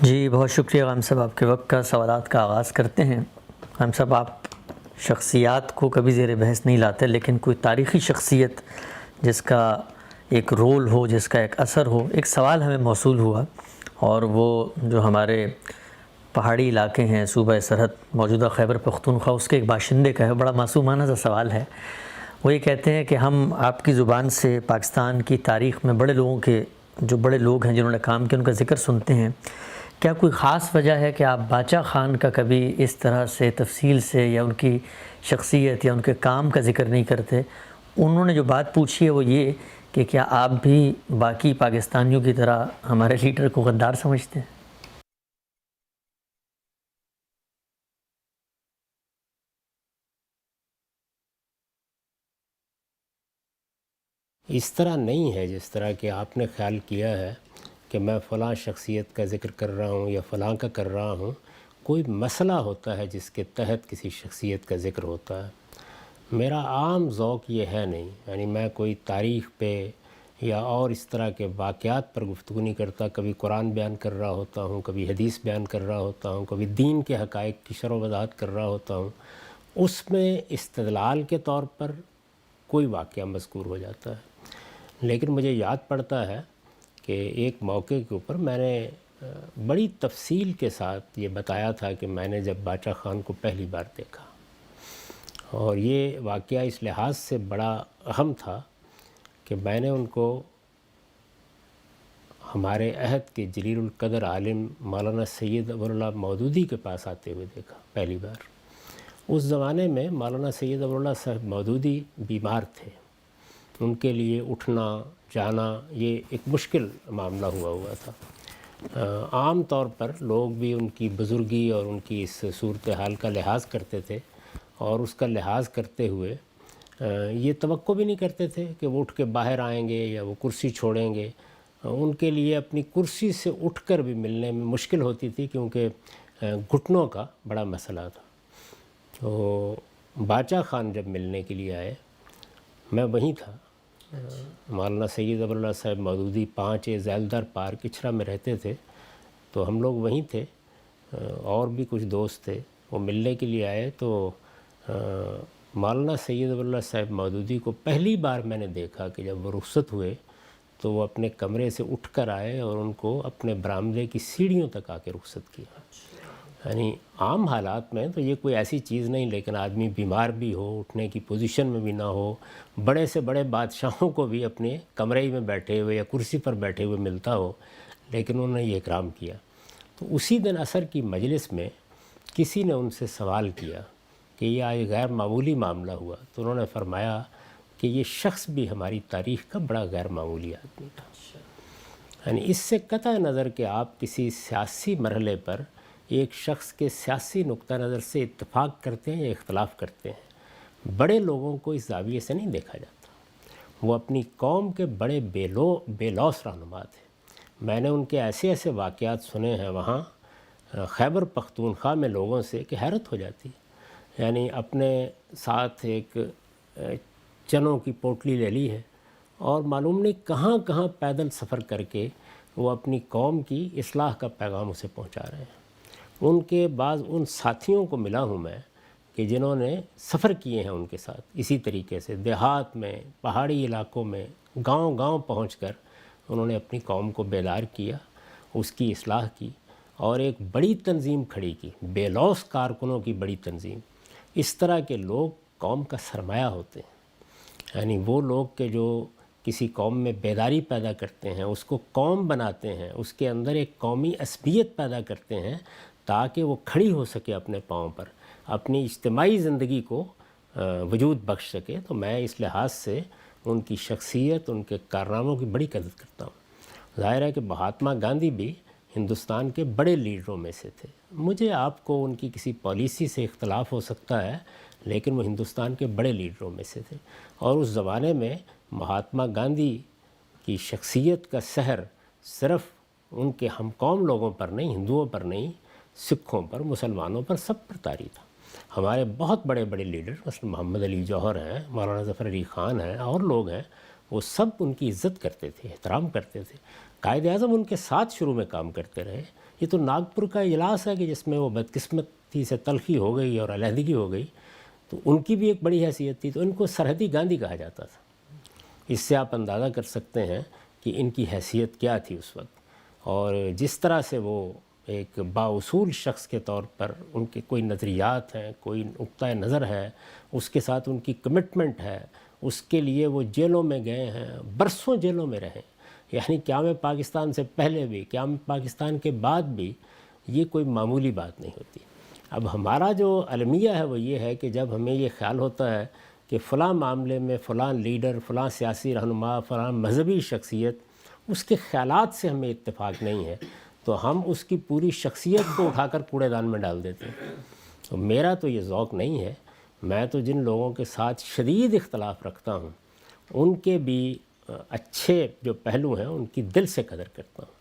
B: جی بہت شکریہ غام صاحب، آپ کے وقت کا سوالات کا آغاز کرتے ہیں۔ غام صاحب، آپ شخصیات کو کبھی زیر بحث نہیں لاتے، لیکن کوئی تاریخی شخصیت جس کا ایک رول ہو، جس کا ایک اثر ہو، ایک سوال ہمیں موصول ہوا، اور وہ جو ہمارے پہاڑی علاقے ہیں صوبہ سرحد موجودہ خیبر پختونخوا، اس کے ایک باشندے کا ہے، بڑا معصومانہ سا سوال ہے۔ وہ یہ کہتے ہیں کہ ہم آپ کی زبان سے پاکستان کی تاریخ میں بڑے لوگوں کے، جو بڑے لوگ ہیں جنہوں نے کام کیا، ان کا ذکر سنتے ہیں، کیا کوئی خاص وجہ ہے کہ آپ باچا خان کا کبھی اس طرح سے تفصیل سے یا ان کی شخصیت یا ان کے کام کا ذکر نہیں کرتے؟ انہوں نے جو بات پوچھی ہے وہ یہ کہ کیا آپ بھی باقی پاکستانیوں کی طرح ہمارے لیڈر کو غدار سمجھتے ہیں؟
A: اس طرح نہیں ہے جس طرح کہ آپ نے خیال کیا ہے کہ میں فلاں شخصیت کا ذکر کر رہا ہوں یا فلاں کا کر رہا ہوں۔ کوئی مسئلہ ہوتا ہے جس کے تحت کسی شخصیت کا ذکر ہوتا ہے۔ میرا عام ذوق یہ ہے نہیں، یعنی میں کوئی تاریخ پہ یا اور اس طرح کے واقعات پر گفتگو نہیں کرتا۔ کبھی قرآن بیان کر رہا ہوتا ہوں، کبھی حدیث بیان کر رہا ہوتا ہوں، کبھی دین کے حقائق کی شرح و وضاحت کر رہا ہوتا ہوں۔ اس میں استدلال کے طور پر کوئی واقعہ مذکور ہو جاتا ہے، لیکن مجھے یاد پڑتا ہے کہ ایک موقع کے اوپر میں نے بڑی تفصیل کے ساتھ یہ بتایا تھا کہ میں نے جب باچا خان کو پہلی بار دیکھا، اور یہ واقعہ اس لحاظ سے بڑا اہم تھا کہ میں نے ان کو ہمارے عہد کے جلیل القدر عالم مولانا سید ابو اللہ مودودی کے پاس آتے ہوئے دیکھا پہلی بار۔ اس زمانے میں مولانا سید ابو اللہ صاحب مودودی بیمار تھے، ان کے لیے اٹھنا جانا یہ ایک مشکل معاملہ ہوا تھا۔ عام طور پر لوگ بھی ان کی بزرگی اور ان کی اس صورتحال کا لحاظ کرتے تھے، اور اس کا لحاظ کرتے ہوئے یہ توقع بھی نہیں کرتے تھے کہ وہ اٹھ کے باہر آئیں گے یا وہ کرسی چھوڑیں گے۔ ان کے لیے اپنی کرسی سے اٹھ کر بھی ملنے میں مشکل ہوتی تھی، کیونکہ گھٹنوں کا بڑا مسئلہ تھا۔ تو باچا خان جب ملنے کے لیے آئے، میں وہیں تھا۔ مولانا سید ابو اللہ صاحب مودودی 5 ذیلدار پارک اچھرا میں رہتے تھے، تو ہم لوگ وہیں تھے، اور بھی کچھ دوست تھے۔ وہ ملنے کے لیے آئے تو مولانا سید ابو اللہ صاحب مودودی کو پہلی بار میں نے دیکھا کہ جب وہ رخصت ہوئے تو وہ اپنے کمرے سے اٹھ کر آئے اور ان کو اپنے برآمدے کی سیڑھیوں تک آ کے رخصت کیا۔ یعنی عام حالات میں تو یہ کوئی ایسی چیز نہیں، لیکن آدمی بیمار بھی ہو، اٹھنے کی پوزیشن میں بھی نہ ہو، بڑے سے بڑے بادشاہوں کو بھی اپنے کمرے میں بیٹھے ہوئے یا کرسی پر بیٹھے ہوئے ملتا ہو، لیکن انہوں نے یہ اکرام کیا۔ تو اسی دن عصر کی مجلس میں کسی نے ان سے سوال کیا کہ یہ آج غیر معمولی معاملہ ہوا، تو انہوں نے فرمایا کہ یہ شخص بھی ہماری تاریخ کا بڑا غیر معمولی آدمی تھا۔ یعنی اس سے قطع نظر کہ آپ کسی سیاسی مرحلے پر ایک شخص کے سیاسی نقطہ نظر سے اتفاق کرتے ہیں یا اختلاف کرتے ہیں، بڑے لوگوں کو اس زاویے سے نہیں دیکھا جاتا۔ وہ اپنی قوم کے بڑے بے لوث رہنما تھے۔ میں نے ان کے ایسے ایسے واقعات سنے ہیں وہاں خیبر پختونخوا میں لوگوں سے کہ حیرت ہو جاتی۔ یعنی اپنے ساتھ ایک چنوں کی پوٹلی لے لی ہے، اور معلوم نہیں کہاں کہاں پیدل سفر کر کے وہ اپنی قوم کی اصلاح کا پیغام اسے پہنچا رہے ہیں۔ ان کے بعض ان ساتھیوں کو ملا ہوں میں کہ جنہوں نے سفر کیے ہیں ان کے ساتھ، اسی طریقے سے دیہات میں، پہاڑی علاقوں میں، گاؤں گاؤں پہنچ کر انہوں نے اپنی قوم کو بیدار کیا، اس کی اصلاح کی، اور ایک بڑی تنظیم کھڑی کی، بے لوث کارکنوں کی بڑی تنظیم۔ اس طرح کے لوگ قوم کا سرمایہ ہوتے ہیں۔ یعنی وہ لوگ کہ جو کسی قوم میں بیداری پیدا کرتے ہیں، اس کو قوم بناتے ہیں، اس کے اندر ایک قومی عصبیت پیدا کرتے ہیں تاکہ وہ کھڑی ہو سکے اپنے پاؤں پر، اپنی اجتماعی زندگی کو وجود بخش سکے، تو میں اس لحاظ سے ان کی شخصیت، ان کے کارناموں کی بڑی قدر کرتا ہوں۔ ظاہر ہے کہ مہاتما گاندھی بھی ہندوستان کے بڑے لیڈروں میں سے تھے۔ مجھے آپ کو ان کی کسی پالیسی سے اختلاف ہو سکتا ہے، لیکن وہ ہندوستان کے بڑے لیڈروں میں سے تھے، اور اس زمانے میں مہاتما گاندھی کی شخصیت کا سحر صرف ان کے ہم قوم لوگوں پر نہیں، ہندوؤں پر نہیں، سکھوں پر، مسلمانوں پر، سب پر طاری تھا۔ ہمارے بہت بڑے بڑے لیڈر مثلا محمد علی جوہر ہیں، مولانا ظفر علی خان ہیں، اور لوگ ہیں، وہ سب ان کی عزت کرتے تھے، احترام کرتے تھے۔ قائد اعظم ان کے ساتھ شروع میں کام کرتے رہے۔ یہ تو ناگپور کا اجلاس ہے کہ جس میں وہ بدقسمتی سے تلخی ہو گئی اور علیحدگی ہو گئی، تو ان کی بھی ایک بڑی حیثیت تھی، تو ان کو سرحدی گاندھی کہا جاتا تھا۔ اس سے آپ اندازہ کر سکتے ہیں کہ ان کی حیثیت کیا تھی اس وقت، اور جس طرح سے وہ ایک بااصول شخص کے طور پر ان کے کوئی نظریات ہیں، کوئی نقطہ نظر ہے، اس کے ساتھ ان کی کمٹمنٹ ہے، اس کے لیے وہ جیلوں میں گئے ہیں، برسوں جیلوں میں رہے، یعنی قیام پاکستان سے پہلے بھی، قیام پاکستان کے بعد بھی، یہ کوئی معمولی بات نہیں ہوتی۔ اب ہمارا جو المیہ ہے وہ یہ ہے کہ جب ہمیں یہ خیال ہوتا ہے کہ فلاں معاملے میں فلاں لیڈر، فلاں سیاسی رہنما، فلاں مذہبی شخصیت، اس کے خیالات سے ہمیں اتفاق نہیں ہے، تو ہم اس کی پوری شخصیت کو اٹھا کر کوڑے دان میں ڈال دیتے ہیں۔ تو میرا تو یہ ذوق نہیں ہے۔ میں تو جن لوگوں کے ساتھ شدید اختلاف رکھتا ہوں، ان کے بھی اچھے جو پہلو ہیں ان کی دل سے قدر کرتا ہوں۔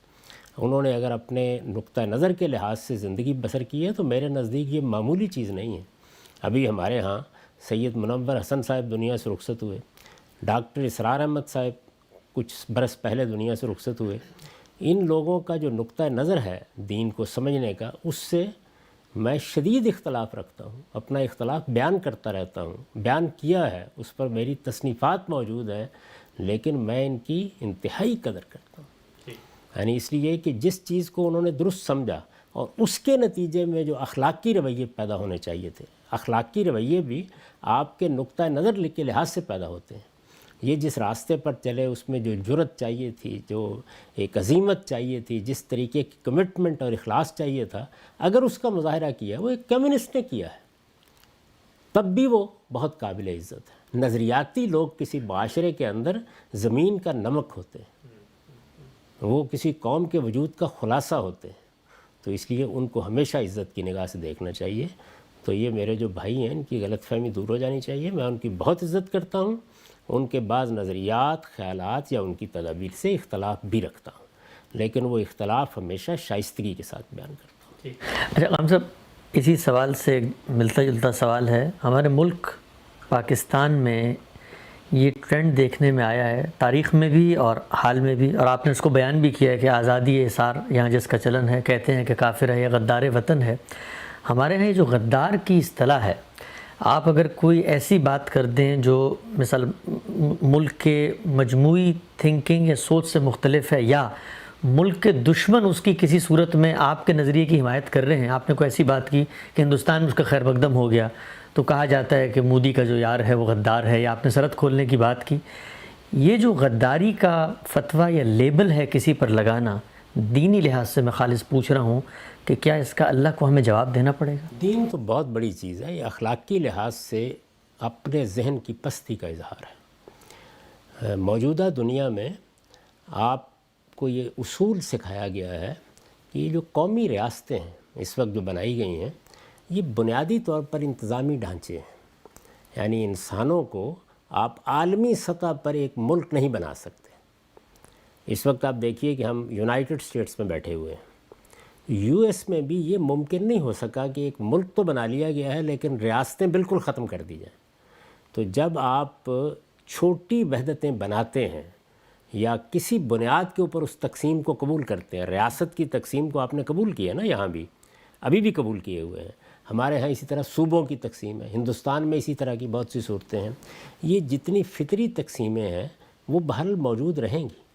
A: انہوں نے اگر اپنے نقطہ نظر کے لحاظ سے زندگی بسر کی ہے تو میرے نزدیک یہ معمولی چیز نہیں ہے۔ ابھی ہمارے ہاں سید منور حسن صاحب دنیا سے رخصت ہوئے، ڈاکٹر اسرار احمد صاحب کچھ برس پہلے دنیا سے رخصت ہوئے۔ ان لوگوں کا جو نقطہ نظر ہے دین کو سمجھنے کا، اس سے میں شدید اختلاف رکھتا ہوں، اپنا اختلاف بیان کرتا رہتا ہوں، بیان کیا ہے، اس پر میری تصنیفات موجود ہیں، لیکن میں ان کی انتہائی قدر کرتا ہوں۔ یعنی اس لیے کہ جس چیز کو انہوں نے درست سمجھا، اور اس کے نتیجے میں جو اخلاقی رویے پیدا ہونے چاہیے تھے، اخلاقی رویے بھی آپ کے نقطہ نظر کے لحاظ سے پیدا ہوتے ہیں۔ یہ جس راستے پر چلے، اس میں جو جرأت چاہیے تھی، جو ایک عزیمت چاہیے تھی، جس طریقے کی کمٹمنٹ اور اخلاص چاہیے تھا، اگر اس کا مظاہرہ کیا، وہ ایک کمیونسٹ نے کیا ہے، تب بھی وہ بہت قابل عزت ہے۔ نظریاتی لوگ کسی معاشرے کے اندر زمین کا نمک ہوتے ہیں، وہ کسی قوم کے وجود کا خلاصہ ہوتے ہیں، تو اس لیے ان کو ہمیشہ عزت کی نگاہ سے دیکھنا چاہیے۔ تو یہ میرے جو بھائی ہیں، ان کی غلط فہمی دور ہو جانی چاہیے۔ میں ان کی بہت عزت کرتا ہوں، ان کے بعض نظریات، خیالات یا ان کی تدابیر سے اختلاف بھی رکھتا ہوں، لیکن وہ اختلاف ہمیشہ شائستگی کے ساتھ بیان کرتا ہوں۔
B: اچھا غلام صاحب، اسی سوال سے ملتا جلتا سوال ہے۔ ہمارے ملک پاکستان میں یہ ٹرینڈ دیکھنے میں آیا ہے، تاریخ میں بھی اور حال میں بھی، اور آپ نے اس کو بیان بھی کیا ہے کہ آزادی احسار یہاں جس کا چلن ہے، کہتے ہیں کہ کافر ہے یا غدار وطن ہے۔ ہمارے یہاں یہ جو غدار کی اصطلاح ہے، آپ اگر کوئی ایسی بات کر دیں جو مثال ملک کے مجموعی تھنکنگ یا سوچ سے مختلف ہے، یا ملک کے دشمن اس کی کسی صورت میں آپ کے نظریے کی حمایت کر رہے ہیں، آپ نے کوئی ایسی بات کی کہ ہندوستان میں اس کا خیر مقدم ہو گیا، تو کہا جاتا ہے کہ مودی کا جو یار ہے وہ غدار ہے، یا آپ نے سرحد کھولنے کی بات کی، یہ جو غداری کا فتویٰ یا لیبل ہے کسی پر لگانا، دینی لحاظ سے میں خالص پوچھ رہا ہوں کہ کیا اس کا اللہ کو ہمیں جواب دینا پڑے گا؟
A: دین تو بہت بڑی چیز ہے، یہ اخلاقی لحاظ سے اپنے ذہن کی پستی کا اظہار ہے۔ موجودہ دنیا میں آپ کو یہ اصول سکھایا گیا ہے کہ یہ جو قومی ریاستیں ہیں اس وقت جو بنائی گئی ہیں، یہ بنیادی طور پر انتظامی ڈھانچے ہیں، یعنی انسانوں کو آپ عالمی سطح پر ایک ملک نہیں بنا سکتے۔ اس وقت آپ دیکھیے کہ ہم یونائٹڈ اسٹیٹس میں بیٹھے ہوئے ہیں، یو ایس میں بھی یہ ممکن نہیں ہو سکا کہ ایک ملک تو بنا لیا گیا ہے لیکن ریاستیں بالکل ختم کر دی جائیں۔ تو جب آپ چھوٹی وحدتیں بناتے ہیں یا کسی بنیاد کے اوپر اس تقسیم کو قبول کرتے ہیں، ریاست کی تقسیم کو آپ نے قبول کیا نا، یہاں بھی ابھی بھی قبول کیے ہوئے ہیں، ہمارے ہاں اسی طرح صوبوں کی تقسیم ہے، ہندوستان میں اسی طرح کی بہت سی صورتیں ہیں۔ یہ جتنی فطری تقسیمیں ہیں وہ بہرحال موجود رہیں گی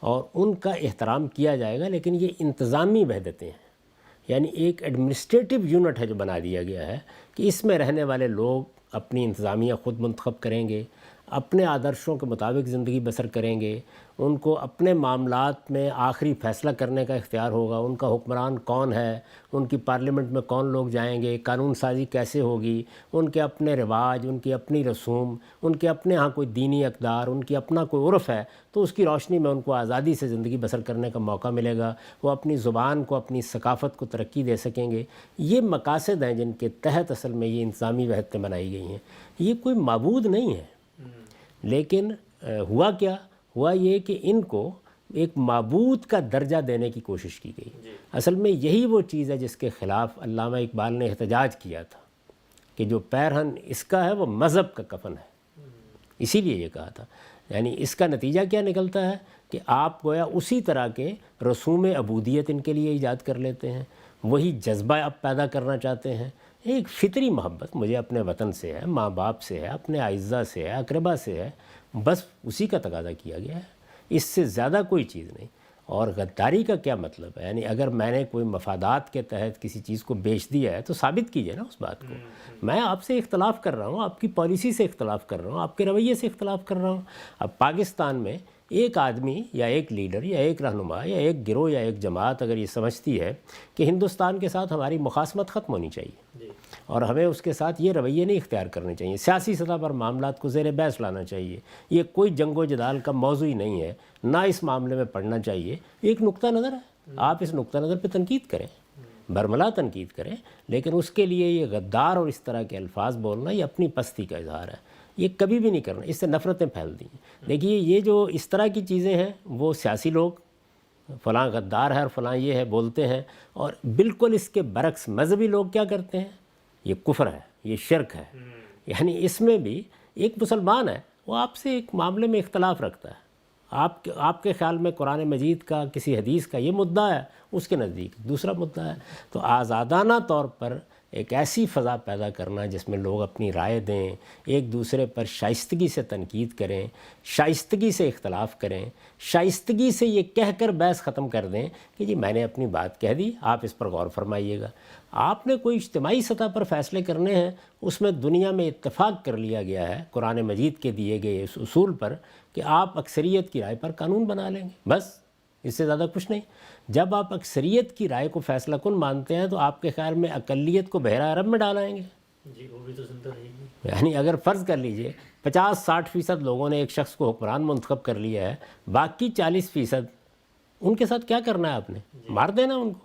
A: اور ان کا احترام کیا جائے گا، لیکن یہ انتظامی وحدتیں ہیں، یعنی ایک ایڈمنسٹریٹو یونٹ ہے جو بنا دیا گیا ہے کہ اس میں رہنے والے لوگ اپنی انتظامیہ خود منتخب کریں گے، اپنے آدرشوں کے مطابق زندگی بسر کریں گے، ان کو اپنے معاملات میں آخری فیصلہ کرنے کا اختیار ہوگا، ان کا حکمران کون ہے، ان کی پارلیمنٹ میں کون لوگ جائیں گے، قانون سازی کیسے ہوگی، ان کے اپنے رواج، ان کی اپنی رسوم، ان کے اپنے ہاں کوئی دینی اقدار، ان کی اپنا کوئی عرف ہے، تو اس کی روشنی میں ان کو آزادی سے زندگی بسر کرنے کا موقع ملے گا، وہ اپنی زبان کو، اپنی ثقافت کو ترقی دے سکیں گے۔ یہ مقاصد ہیں جن کے تحت اصل میں یہ انتظامی وحدتیں بنائی گئی ہیں۔ یہ کوئی معبود نہیں ہے، لیکن ہوا کیا؟ ہوا یہ کہ ان کو ایک معبود کا درجہ دینے کی کوشش کی گئی۔ اصل میں یہی وہ چیز ہے جس کے خلاف علامہ اقبال نے احتجاج کیا تھا کہ جو پیرہن اس کا ہے وہ مذہب کا کفن ہے، اسی لیے یہ کہا تھا۔ یعنی اس کا نتیجہ کیا نکلتا ہے کہ آپ گویا اسی طرح کے رسوم عبودیت ان کے لیے ایجاد کر لیتے ہیں، وہی جذبہ آپ پیدا کرنا چاہتے ہیں۔ ایک فطری محبت مجھے اپنے وطن سے ہے، ماں باپ سے ہے، اپنے اعزہ سے ہے، اقربا سے ہے، بس اسی کا تقاضا کیا گیا ہے، اس سے زیادہ کوئی چیز نہیں۔ اور غداری کا کیا مطلب ہے؟ یعنی اگر میں نے کوئی مفادات کے تحت کسی چیز کو بیچ دیا ہے تو ثابت کیجئے نا اس بات کو۔ میں آپ سے اختلاف کر رہا ہوں، آپ کی پالیسی سے اختلاف کر رہا ہوں، آپ کے رویے سے اختلاف کر رہا ہوں۔ اب پاکستان میں ایک آدمی یا ایک لیڈر یا ایک رہنما یا ایک گروہ یا ایک جماعت اگر یہ سمجھتی ہے کہ ہندوستان کے ساتھ ہماری مخاصمت ختم ہونی چاہیے اور ہمیں اس کے ساتھ یہ رویے نہیں اختیار کرنے چاہیے، سیاسی سطح پر معاملات کو زیر بحث لانا چاہیے، یہ کوئی جنگ و جدال کا موضوع ہی نہیں ہے، نہ اس معاملے میں پڑھنا چاہیے، ایک نقطہ نظر ہے، آپ اس نقطہ نظر پہ تنقید کریں، برملا تنقید کریں، لیکن اس کے لیے یہ غدار اور اس طرح کے الفاظ بولنا یہ اپنی پستی کا اظہار ہے، یہ کبھی بھی نہیں کرنا، اس سے نفرتیں پھیلتی ہیں۔ دیکھیے یہ جو اس طرح کی چیزیں ہیں وہ سیاسی لوگ فلاں غدار ہے اور فلاں یہ ہے بولتے ہیں، اور بالکل اس کے برعکس مذہبی لوگ کیا کرتے ہیں؟ یہ کفر ہے، یہ شرک ہے۔ یعنی اس میں بھی ایک مسلمان ہے، وہ آپ سے ایک معاملے میں اختلاف رکھتا ہے، آپ کے خیال میں قرآن مجید کا کسی حدیث کا یہ مدعا ہے، اس کے نزدیک دوسرا مدعا ہے۔ تو آزادانہ طور پر ایک ایسی فضا پیدا کرنا جس میں لوگ اپنی رائے دیں، ایک دوسرے پر شائستگی سے تنقید کریں، شائستگی سے اختلاف کریں، شائستگی سے یہ کہہ کر بحث ختم کر دیں کہ جی میں نے اپنی بات کہہ دی، آپ اس پر غور فرمائیے گا۔ آپ نے کوئی اجتماعی سطح پر فیصلے کرنے ہیں، اس میں دنیا میں اتفاق کر لیا گیا ہے قرآن مجید کے دیے گئے اس اصول پر کہ آپ اکثریت کی رائے پر قانون بنا لیں گے، بس اس سے زیادہ کچھ نہیں۔ جب آپ اکثریت کی رائے کو فیصلہ کن مانتے ہیں تو آپ کے خیال میں اقلیت کو بحیرہ عرب میں ڈالائیں گے؟
B: جی وہ بھی تو زندہ رہے گی۔
A: یعنی اگر فرض کر لیجئے 50-60% لوگوں نے ایک شخص کو حکمران منتخب کر لیا ہے، باقی 40% ان کے ساتھ کیا کرنا ہے آپ نے؟ مار دینا ان کو۔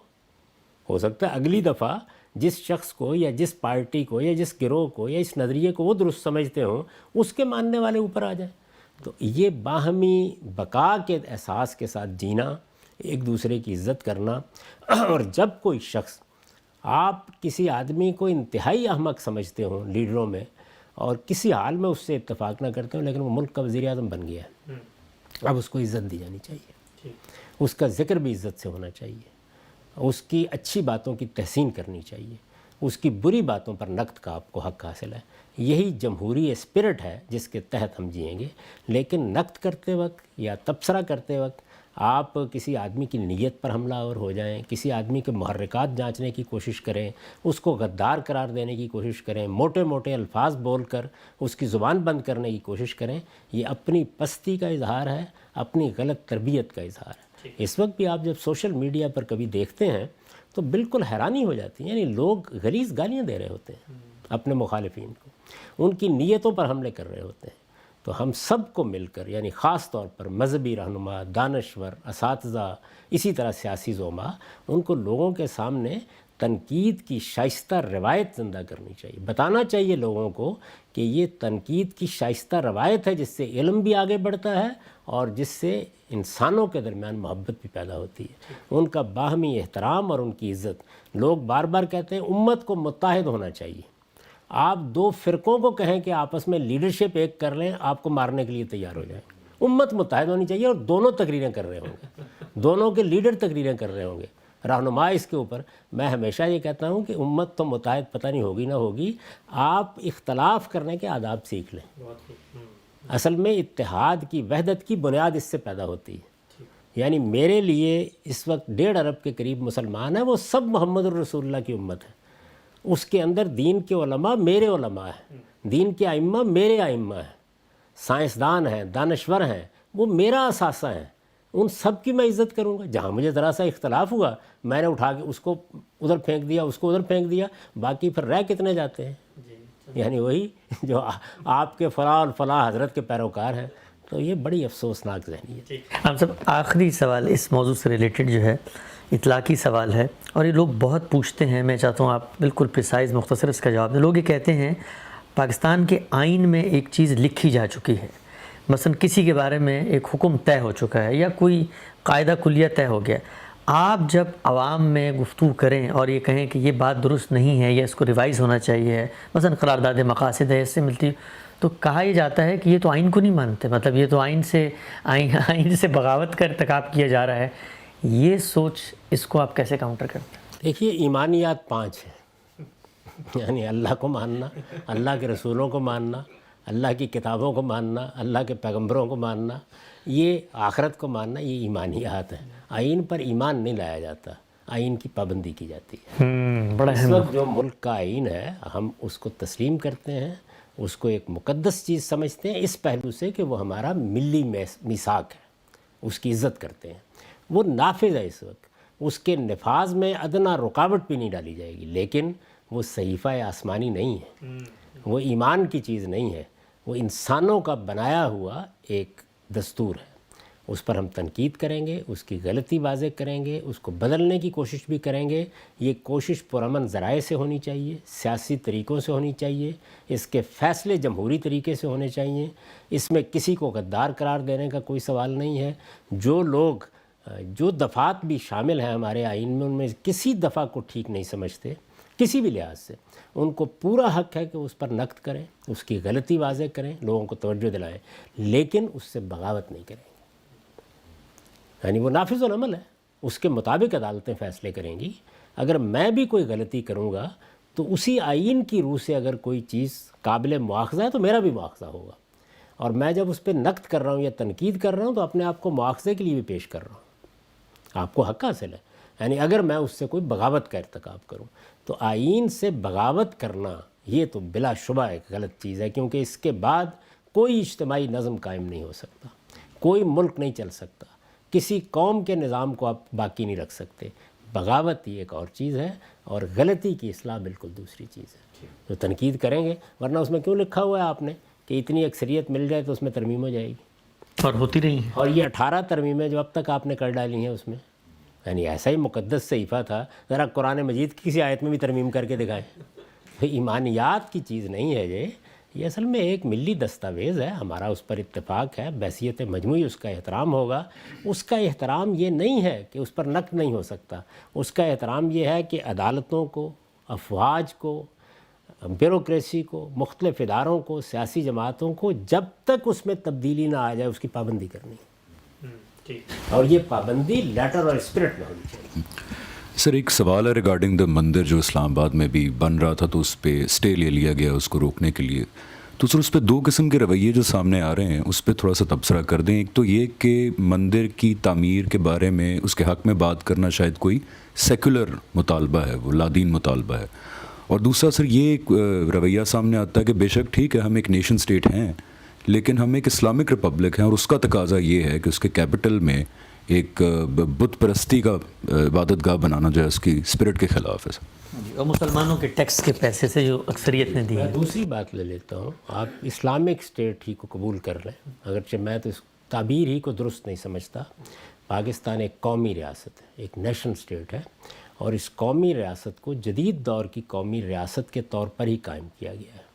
A: ہو سکتا ہے اگلی دفعہ جس شخص کو یا جس پارٹی کو یا جس گروہ کو یا اس نظریے کو وہ درست سمجھتے ہوں اس کے ماننے والے اوپر آ جائیں۔ تو یہ باہمی بقا کے احساس کے ساتھ جینا، ایک دوسرے کی عزت کرنا، اور جب کوئی شخص آپ کسی آدمی کو انتہائی احمق سمجھتے ہوں لیڈروں میں اور کسی حال میں اس سے اتفاق نہ کرتے ہوں لیکن وہ ملک کا وزیر اعظم بن گیا ہے، اب اس کو عزت دی جانی چاہیے، اس کا ذکر بھی عزت سے ہونا چاہیے، اس کی اچھی باتوں کی تحسین کرنی چاہیے، اس کی بری باتوں پر نقد کا آپ کو حق حاصل ہے۔ یہی جمہوری اسپرٹ ہے جس کے تحت ہم جئیں گے۔ لیکن نقد کرتے وقت یا تبصرہ کرتے وقت آپ کسی آدمی کی نیت پر حملہ آور ہو جائیں، کسی آدمی کے محرکات جانچنے کی کوشش کریں، اس کو غدار قرار دینے کی کوشش کریں، موٹے موٹے الفاظ بول کر اس کی زبان بند کرنے کی کوشش کریں، یہ اپنی پستی کا اظہار ہے، اپنی غلط تربیت کا اظہار ہے۔ اس وقت بھی آپ جب سوشل میڈیا پر کبھی دیکھتے ہیں تو بالکل حیرانی ہو جاتی ہے، یعنی لوگ غلیظ گالیاں دے رہے ہوتے ہیں اپنے مخالفین کو، ان کی نیتوں پر حملے کر رہے ہوتے ہیں۔ تو ہم سب کو مل کر، یعنی خاص طور پر مذہبی رہنما، دانشور، اساتذہ، اسی طرح سیاسی زعما، ان کو لوگوں کے سامنے تنقید کی شائستہ روایت زندہ کرنی چاہیے، بتانا چاہیے لوگوں کو کہ یہ تنقید کی شائستہ روایت ہے جس سے علم بھی آگے بڑھتا ہے اور جس سے انسانوں کے درمیان محبت بھی پیدا ہوتی ہے، ان کا باہمی احترام اور ان کی عزت۔ لوگ بار بار کہتے ہیں امت کو متحد ہونا چاہیے، آپ دو فرقوں کو کہیں کہ آپس میں لیڈرشپ ایک کر لیں، آپ کو مارنے کے لیے تیار ہو جائیں۔ امت متحد ہونی چاہیے اور دونوں تقریریں کر رہے ہوں گے، دونوں کے لیڈر تقریریں کر رہے ہوں گے، رہنما اس کے اوپر۔ میں ہمیشہ یہ کہتا ہوں کہ امت تو متحد پتہ نہیں ہوگی نہ ہوگی، آپ اختلاف کرنے کے آداب سیکھ لیں۔ اصل میں اتحاد کی، وحدت کی بنیاد اس سے پیدا ہوتی ہے۔ یعنی میرے لیے اس وقت 1.5 ارب کے قریب مسلمان ہیں، وہ سب محمد الرسول اللہ کی امت ہے۔ اس کے اندر دین کے علماء میرے علماء ہیں، دین کے ائمہ میرے ائمہ ہیں، سائنسدان ہیں، دانشور ہیں، وہ میرا اثاثہ ہیں، ان سب کی میں عزت کروں گا۔ جہاں مجھے ذرا سا اختلاف ہوا میں نے اٹھا کے اس کو ادھر پھینک دیا، اس کو ادھر پھینک دیا، باقی پھر رہ کتنے جاتے ہیں؟ یعنی وہی جو آپ کے فلاں اور فلاں حضرت کے پیروکار ہیں۔ تو یہ بڑی افسوسناک ذہنیت ہے۔
B: ہم سب آخری سوال اس موضوع سے ریلیٹڈ جو ہے اطلاقی سوال ہے، اور یہ لوگ بہت پوچھتے ہیں، میں چاہتا ہوں آپ بالکل پریسائز مختصر اس کا جواب دیں۔ لوگ یہ کہتے ہیں پاکستان کے آئین میں ایک چیز لکھی جا چکی ہے، مثلا کسی کے بارے میں ایک حکم طے ہو چکا ہے یا کوئی قاعدہ کلیہ طے ہو گیا، آپ جب عوام میں گفتگو کریں اور یہ کہیں کہ یہ بات درست نہیں ہے یا اس کو ریوائز ہونا چاہیے، مثلا قرارداد مقاصد ہے اس سے ملتی، تو کہا یہ جاتا ہے کہ یہ تو آئین کو نہیں مانتے، مطلب یہ تو آئین سے بغاوت کا ارتکاب کیا جا رہا ہے۔ یہ سوچ، اس کو آپ کیسے کاؤنٹر کرتے ہیں؟
A: دیکھیے، ایمانیات 5 ہیں، یعنی اللہ کو ماننا، اللہ کے رسولوں کو ماننا، اللہ کی کتابوں کو ماننا، اللہ کے پیغمبروں کو ماننا، یہ آخرت کو ماننا، یہ ایمانیات ہیں۔ آئین پر ایمان نہیں لایا جاتا، آئین کی پابندی کی جاتی ہے۔
B: بڑا
A: اس وقت جو ملک کا آئین ہے ہم اس کو تسلیم کرتے ہیں، اس کو ایک مقدس چیز سمجھتے ہیں، اس پہلو سے کہ وہ ہمارا ملی میثاق ہے، اس کی عزت کرتے ہیں، وہ نافذ ہے اس وقت، اس کے نفاذ میں ادنا رکاوٹ بھی نہیں ڈالی جائے گی، لیکن وہ صحیفہ آسمانی نہیں ہے، وہ ایمان کی چیز نہیں ہے، وہ انسانوں کا بنایا ہوا ایک دستور ہے۔ اس پر ہم تنقید کریں گے، اس کی غلطی واضح کریں گے، اس کو بدلنے کی کوشش بھی کریں گے۔ یہ کوشش پرامن ذرائع سے ہونی چاہیے، سیاسی طریقوں سے ہونی چاہیے، اس کے فیصلے جمہوری طریقے سے ہونے چاہیے، اس میں کسی کو غدار قرار دینے کا کوئی سوال نہیں ہے۔ جو دفعات بھی شامل ہیں ہمارے آئین میں، ان میں کسی دفعہ کو ٹھیک نہیں سمجھتے کسی بھی لحاظ سے، ان کو پورا حق ہے کہ اس پر نقد کریں، اس کی غلطی واضح کریں، لوگوں کو توجہ دلائیں، لیکن اس سے بغاوت نہیں کریں گے۔ یعنی وہ نافذ العمل ہے، اس کے مطابق عدالتیں فیصلے کریں گی۔ اگر میں بھی کوئی غلطی کروں گا تو اسی آئین کی روح سے اگر کوئی چیز قابل مواخذہ ہے تو میرا بھی مواخذہ ہوگا، اور میں جب اس پہ نقد کر رہا ہوں یا تنقید کر رہا ہوں تو اپنے آپ کو مواخذے کے لیے بھی پیش کر رہا ہوں۔ آپ کو حق حاصل ہے، یعنی اگر میں اس سے کوئی بغاوت کا ارتکاب کروں تو آئین سے بغاوت کرنا یہ تو بلا شبہ ایک غلط چیز ہے، کیونکہ اس کے بعد کوئی اجتماعی نظم قائم نہیں ہو سکتا، کوئی ملک نہیں چل سکتا، کسی قوم کے نظام کو آپ باقی نہیں رکھ سکتے۔ بغاوت یہ ایک اور چیز ہے، اور غلطی کی اصلاح بالکل دوسری چیز ہے۔ تو تنقید کریں گے، ورنہ اس میں کیوں لکھا ہوا ہے آپ نے کہ اتنی اکثریت مل جائے تو اس میں ترمیم ہو جائے گی،
B: اور ہوتی رہی ہیں۔
A: اور یہ 18 ترمیمیں جو اب تک آپ نے کر ڈالی ہیں اس میں، یعنی ایسا ہی مقدس صحیفہ تھا، ذرا قرآن مجید کی کسی آیت میں بھی ترمیم کر کے دکھائیں۔ تو ایمانیات کی چیز نہیں ہے یہ اصل میں ایک ملی دستاویز ہے، ہمارا اس پر اتفاق ہے، بحیثیت مجموعی اس کا احترام ہوگا۔ اس کا احترام یہ نہیں ہے کہ اس پر نقد نہیں ہو سکتا، اس کا احترام یہ ہے کہ عدالتوں کو، افواج کو، بیوروکریسی کو، مختلف اداروں کو، سیاسی جماعتوں کو جب تک اس میں تبدیلی نہ آ جائے اس کی پابندی کرنی ہے، اور یہ پابندی لیٹر اور اسپرٹ میں ہونی چاہیے۔
C: سر، ایک سوال ہے ریگارڈنگ دا مندر جو اسلام آباد میں بھی بن رہا تھا، تو اس پہ اسٹے لے لیا گیا اس کو روکنے کے لیے، تو سر اس پہ 2 قسم کے رویے جو سامنے آ رہے ہیں اس پہ تھوڑا سا تبصرہ کر دیں۔ ایک تو یہ کہ مندر کی تعمیر کے بارے میں اس کے حق میں بات کرنا شاید کوئی سیکولر مطالبہ ہے، وہ لادین مطالبہ ہے، اور دوسرا سر یہ ایک رویہ سامنے آتا ہے کہ بے شک ٹھیک ہے ہم ایک نیشن اسٹیٹ ہیں، لیکن ہم ایک اسلامک ریپبلک ہیں، اور اس کا تقاضا یہ ہے کہ اس کے کیپٹل میں ایک بت پرستی کا عبادت گاہ بنانا جو ہے اس کی اسپرٹ کے خلاف ہے سر۔
B: اور مسلمانوں کے ٹیکس کے پیسے سے جو اکثریت نے دی ہے۔
A: میں دوسری بات لے لیتا ہوں، آپ اسلامک اسٹیٹ ہی کو قبول کر لیں، اگرچہ میں تو اس تعبیر ہی کو درست نہیں سمجھتا۔ پاکستان ایک قومی ریاست ہے، ایک نیشن اسٹیٹ ہے، اور اس قومی ریاست کو جدید دور کی قومی ریاست کے طور پر ہی قائم کیا گیا ہے۔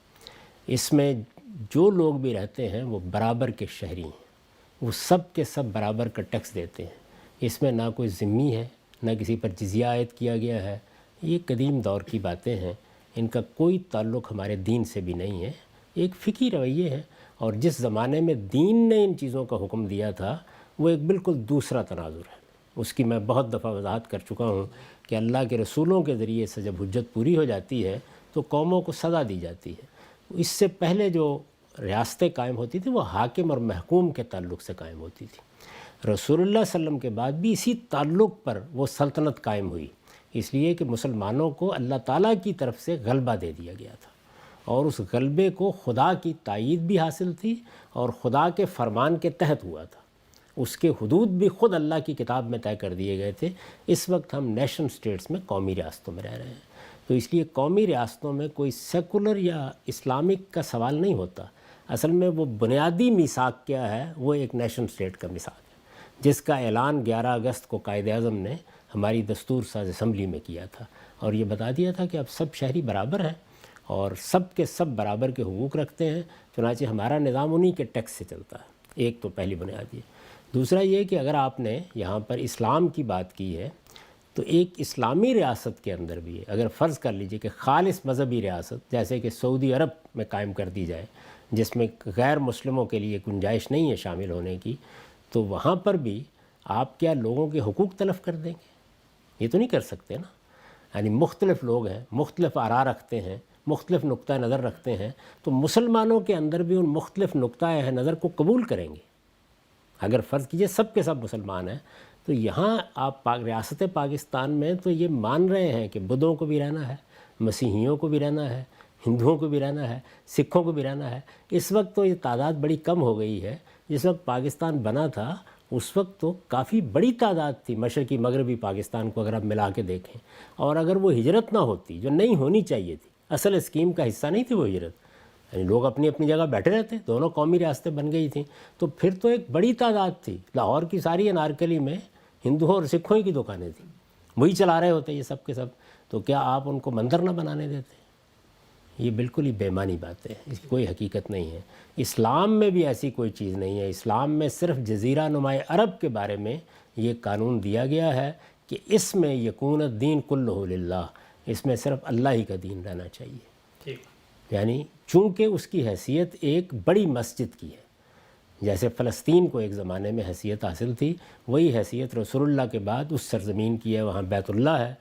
A: اس میں جو لوگ بھی رہتے ہیں وہ برابر کے شہری ہیں، وہ سب کے سب برابر کا ٹیکس دیتے ہیں۔ اس میں نہ کوئی ذمی ہے، نہ کسی پر جزیہ عائد کیا گیا ہے۔ یہ قدیم دور کی باتیں ہیں، ان کا کوئی تعلق ہمارے دین سے بھی نہیں ہے، ایک فقہی رویے ہیں، اور جس زمانے میں دین نے ان چیزوں کا حکم دیا تھا وہ ایک بالکل دوسرا تناظر ہے۔ اس کی میں بہت دفعہ وضاحت کر چکا ہوں کہ اللہ کے رسولوں کے ذریعے سے جب حجت پوری ہو جاتی ہے تو قوموں کو سزا دی جاتی ہے۔ اس سے پہلے جو ریاستیں قائم ہوتی تھیں وہ حاکم اور محکوم کے تعلق سے قائم ہوتی تھی۔ رسول اللہ صلی اللہ علیہ وسلم کے بعد بھی اسی تعلق پر وہ سلطنت قائم ہوئی، اس لیے کہ مسلمانوں کو اللہ تعالیٰ کی طرف سے غلبہ دے دیا گیا تھا، اور اس غلبے کو خدا کی تائید بھی حاصل تھی اور خدا کے فرمان کے تحت ہوا تھا. اس کے حدود بھی خود اللہ کی کتاب میں طے کر دیے گئے تھے. اس وقت ہم نیشن سٹیٹس میں، قومی ریاستوں میں رہ رہے ہیں، تو اس لیے قومی ریاستوں میں کوئی سیکولر یا اسلامک کا سوال نہیں ہوتا. اصل میں وہ بنیادی میثاق کیا ہے، وہ ایک نیشن سٹیٹ کا میثاق ہے، جس کا اعلان 11 اگست کو قائد اعظم نے ہماری دستور ساز اسمبلی میں کیا تھا، اور یہ بتا دیا تھا کہ اب سب شہری برابر ہیں اور سب کے سب برابر کے حقوق رکھتے ہیں. چنانچہ ہمارا نظام انہی کے ٹیکس سے چلتا ہے. ایک تو پہلی بنیاد یہ. دوسرا یہ کہ اگر آپ نے یہاں پر اسلام کی بات کی ہے تو ایک اسلامی ریاست کے اندر بھی ہے. اگر فرض کر لیجئے کہ خالص مذہبی ریاست جیسے کہ سعودی عرب میں قائم کر دی جائے، جس میں غیر مسلموں کے لیے گنجائش نہیں ہے شامل ہونے کی، تو وہاں پر بھی آپ کیا لوگوں کے حقوق تلف کر دیں گے؟ یہ تو نہیں کر سکتے نا. یعنی مختلف لوگ ہیں، مختلف آراء رکھتے ہیں، مختلف نقطہ نظر رکھتے ہیں، تو مسلمانوں کے اندر بھی ان مختلف نقطہ نظر کو قبول کریں گے. اگر فرض کیجئے سب کے سب مسلمان ہیں، تو یہاں آپ ریاست پاکستان میں تو یہ مان رہے ہیں کہ بدھوں کو بھی رہنا ہے، مسیحیوں کو بھی رہنا ہے، ہندوؤں کو بھی رہنا ہے، سکھوں کو بھی رہنا ہے. اس وقت تو یہ تعداد بڑی کم ہو گئی ہے. جس وقت پاکستان بنا تھا اس وقت تو کافی بڑی تعداد تھی مشرقی مغربی پاکستان کو اگر آپ ملا کے دیکھیں. اور اگر وہ ہجرت نہ ہوتی جو نہیں ہونی چاہیے تھی، اصل اسکیم کا حصہ نہیں تھی وہ ہجرت، یعنی لوگ اپنی اپنی جگہ بیٹھے رہتے، دونوں قومی ریاستیں بن گئی تھیں، تو پھر تو ایک بڑی تعداد تھی. لاہور کی ساری انارکلی میں ہندوؤں اور سکھوں کی دکانیں تھیں، وہی چلا رہے ہوتے یہ سب کے سب. تو کیا آپ ان کو مندر نہ بنانے دیتے؟ یہ بالکل ہی بے معنی بات ہے، اس کی کوئی حقیقت نہیں ہے. اسلام میں بھی ایسی کوئی چیز نہیں ہے. اسلام میں صرف جزیرہ نمائے عرب کے بارے میں یہ قانون دیا گیا ہے کہ اس میں یکون الدین کلہ للہ، اس میں صرف اللہ ہی کا دین رہنا چاہیے. یعنی چونکہ اس کی حیثیت ایک بڑی مسجد کی ہے، جیسے فلسطین کو ایک زمانے میں حیثیت حاصل تھی، وہی حیثیت رسول اللہ کے بعد اس سرزمین کی ہے. وہاں بیت اللہ ہے،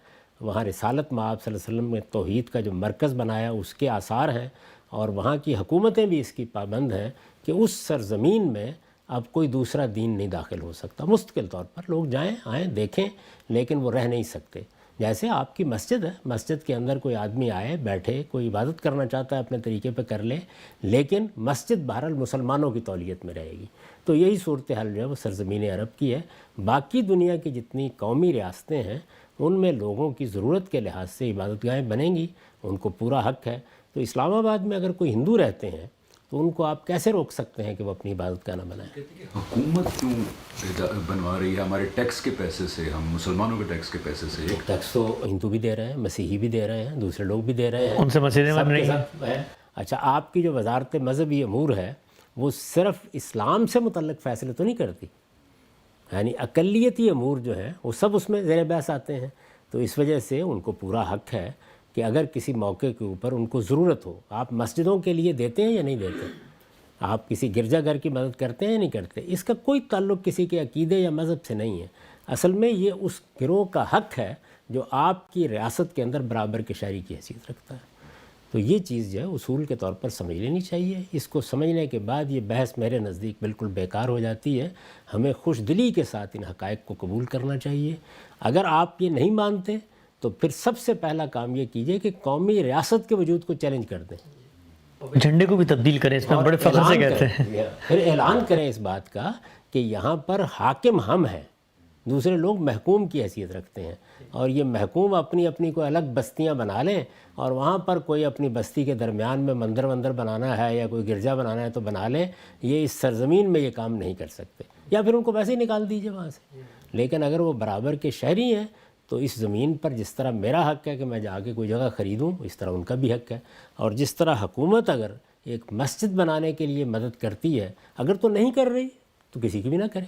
A: وہاں رسالت مآب صلی اللہ علیہ وسلم نے توحید کا جو مرکز بنایا اس کے آثار ہیں، اور وہاں کی حکومتیں بھی اس کی پابند ہیں کہ اس سرزمین میں اب کوئی دوسرا دین نہیں داخل ہو سکتا. مستقل طور پر لوگ جائیں آئیں دیکھیں، لیکن وہ رہ نہیں سکتے. جیسے آپ کی مسجد ہے، مسجد کے اندر کوئی آدمی آئے بیٹھے، کوئی عبادت کرنا چاہتا ہے اپنے طریقے پہ کر لے، لیکن مسجد بہرحال مسلمانوں کی تولیت میں رہے گی. تو یہی صورتحال جو ہے وہ سرزمین عرب کی ہے. باقی دنیا کی جتنی قومی ریاستیں ہیں ان میں لوگوں کی ضرورت کے لحاظ سے عبادت گاہیں بنیں گی، ان کو پورا حق ہے. تو اسلام آباد میں اگر کوئی ہندو رہتے ہیں تو ان کو آپ کیسے روک سکتے ہیں کہ وہ اپنی عبادت گاہ نہ بنائیں؟
C: حکومت کیوں بنوا رہی ہے ہمارے ٹیکس کے پیسے سے، ہم مسلمانوں کے ٹیکس کے پیسے سے؟ ایک
A: ٹیکس تو ہندو بھی دے رہے ہیں، مسیحی بھی دے رہے ہیں، دوسرے لوگ بھی دے رہے ہیں،
B: ان سے مسجدیں بن رہی
A: ہیں. اچھا، آپ کی جو وزارت مذہبی امور ہے وہ صرف اسلام سے متعلق فیصلے تو نہیں کرتی، یعنی اقلیتی امور جو ہیں وہ سب اس میں زیر بحث آتے ہیں. تو اس وجہ سے ان کو پورا حق ہے کہ اگر کسی موقع کے اوپر ان کو ضرورت ہو. آپ مسجدوں کے لیے دیتے ہیں یا نہیں دیتے؟ آپ کسی گرجا گھر کی مدد کرتے ہیں یا نہیں کرتے؟ اس کا کوئی تعلق کسی کے عقیدے یا مذہب سے نہیں ہے. اصل میں یہ اس گروہ کا حق ہے جو آپ کی ریاست کے اندر برابر کے شہری کی حیثیت رکھتا ہے. تو یہ چیز جو ہے اصول کے طور پر سمجھ لینی چاہیے. اس کو سمجھنے کے بعد یہ بحث میرے نزدیک بالکل بیکار ہو جاتی ہے. ہمیں خوش دلی کے ساتھ ان حقائق کو قبول کرنا چاہیے. اگر آپ یہ نہیں مانتے تو پھر سب سے پہلا کام یہ کیجئے کہ قومی ریاست کے وجود کو چیلنج کر دیں،
B: جھنڈے کو بھی تبدیل کریں. اس میں بڑے فخر سے کہتے ہیں،
A: پھر اعلان کریں اس بات کا کہ یہاں پر حاکم ہم ہیں، دوسرے لوگ محکوم کی حیثیت رکھتے ہیں، اور یہ محکوم اپنی اپنی کوئی الگ بستیاں بنا لیں اور وہاں پر کوئی اپنی بستی کے درمیان میں مندر وندر بنانا ہے یا کوئی گرجا بنانا ہے تو بنا لیں. یہ اس سرزمین میں یہ کام نہیں کر سکتے، یا پھر ان کو ویسے ہی نکال دیجئے وہاں سے. لیکن اگر وہ برابر کے شہری ہیں تو اس زمین پر جس طرح میرا حق ہے کہ میں جا کے کوئی جگہ خریدوں، اس طرح ان کا بھی حق ہے. اور جس طرح حکومت اگر ایک مسجد بنانے کے لیے مدد کرتی ہے، اگر تو نہیں کر رہی تو کسی کی بھی نہ کرے،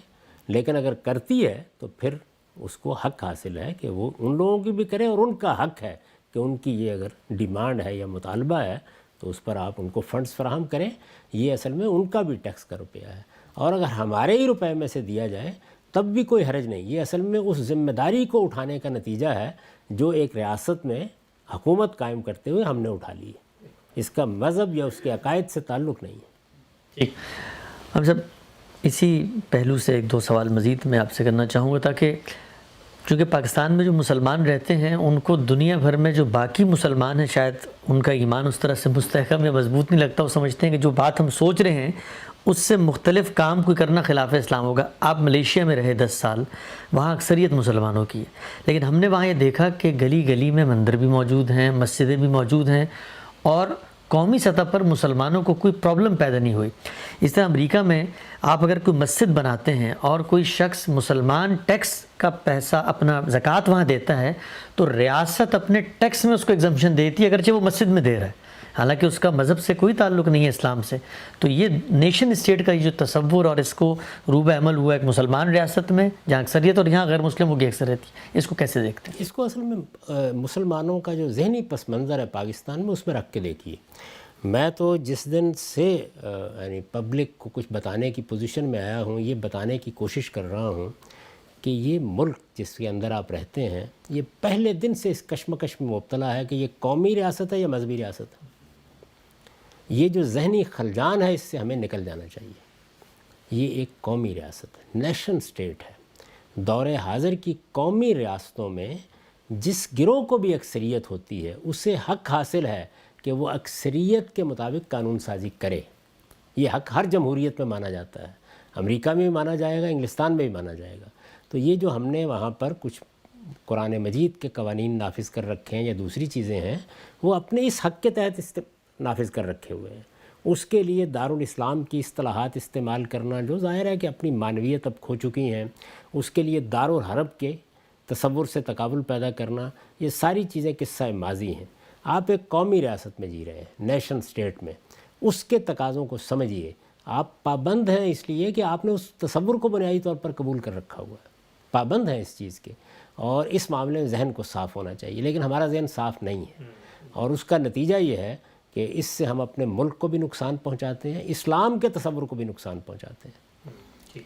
A: لیکن اگر کرتی ہے تو پھر اس کو حق حاصل ہے کہ وہ ان لوگوں کی بھی کرے، اور ان کا حق ہے کہ ان کی یہ اگر ڈیمانڈ ہے یا مطالبہ ہے تو اس پر آپ ان کو فنڈز فراہم کریں. یہ اصل میں ان کا بھی ٹیکس کا روپیہ ہے، اور اگر ہمارے ہی روپے میں سے دیا جائے تب بھی کوئی حرج نہیں. یہ اصل میں اس ذمہ داری کو اٹھانے کا نتیجہ ہے جو ایک ریاست میں حکومت قائم کرتے ہوئے ہم نے اٹھا لی ہے. اس کا مذہب یا اس کے عقائد سے تعلق نہیں ہے.
B: ٹھیک، ہم سب اسی پہلو سے ایک دو سوال مزید میں آپ سے کرنا چاہوں گا تاکہ چونکہ پاکستان میں جو مسلمان رہتے ہیں ان کو دنیا بھر میں جو باقی مسلمان ہیں شاید ان کا ایمان اس طرح سے مستحکم یا مضبوط نہیں لگتا. وہ سمجھتے ہیں کہ جو بات ہم سوچ رہے ہیں اس سے مختلف کام کوئی کرنا خلاف اسلام ہوگا. آپ ملیشیا میں رہے 10 سال, وہاں اکثریت مسلمانوں کی ہے, لیکن ہم نے وہاں یہ دیکھا کہ گلی گلی میں مندر بھی موجود ہیں, مسجدیں بھی موجود ہیں, اور قومی سطح پر مسلمانوں کو کوئی پرابلم پیدا نہیں ہوئی. اس طرح امریکہ میں آپ اگر کوئی مسجد بناتے ہیں اور کوئی شخص مسلمان ٹیکس کا پیسہ اپنا زکوٰۃ وہاں دیتا ہے تو ریاست اپنے ٹیکس میں اس کو ایگزمپشن دیتی ہے اگرچہ وہ مسجد میں دے رہا ہے, حالانکہ اس کا مذہب سے کوئی تعلق نہیں ہے, اسلام سے. تو یہ نیشن اسٹیٹ کا یہ جو تصور اور اس کو روب عمل ہوا ایک مسلمان ریاست میں جہاں اکثریت اور یہاں غیر مسلموں کی اکثریت ہے, اس کو کیسے دیکھتے ہیں؟
A: اس کو اصل میں مسلمانوں کا جو ذہنی پس منظر ہے پاکستان میں اس میں رکھ کے دیکھیے. میں تو جس دن سے یعنی پبلک کو کچھ بتانے کی پوزیشن میں آیا ہوں, یہ بتانے کی کوشش کر رہا ہوں کہ یہ ملک جس کے اندر آپ رہتے ہیں یہ پہلے دن سے اس کشمکش میں مبتلا ہے کہ یہ قومی ریاست ہے یا مذہبی ریاست ہے. یہ جو ذہنی خلجان ہے اس سے ہمیں نکل جانا چاہیے. یہ ایک قومی ریاست ہے, نیشن سٹیٹ ہے. دور حاضر کی قومی ریاستوں میں جس گروہ کو بھی اکثریت ہوتی ہے اسے حق حاصل ہے کہ وہ اکثریت کے مطابق قانون سازی کرے. یہ حق ہر جمہوریت میں مانا جاتا ہے, امریکہ میں بھی مانا جائے گا, انگلستان میں بھی مانا جائے گا. تو یہ جو ہم نے وہاں پر کچھ قرآن مجید کے قوانین نافذ کر رکھے ہیں یا دوسری چیزیں ہیں وہ اپنے اس حق کے تحت نافذ کر رکھے ہوئے ہیں. اس کے لیے دارالاسلام کی اصطلاحات استعمال کرنا جو ظاہر ہے کہ اپنی معنویت اب کھو چکی ہیں, اس کے لیے دارالحرب کے تصور سے تقابل پیدا کرنا, یہ ساری چیزیں قصہ ماضی ہیں. آپ ایک قومی ریاست میں جی رہے ہیں, نیشن سٹیٹ میں, اس کے تقاضوں کو سمجھیے. آپ پابند ہیں اس لیے کہ آپ نے اس تصور کو بنیادی طور پر قبول کر رکھا ہوا ہے, پابند ہیں اس چیز کے, اور اس معاملے میں ذہن کو صاف ہونا چاہیے. لیکن ہمارا ذہن صاف نہیں ہے, اور اس کا نتیجہ یہ ہے کہ اس سے ہم اپنے ملک کو بھی نقصان پہنچاتے ہیں, اسلام کے تصور کو بھی نقصان پہنچاتے ہیں.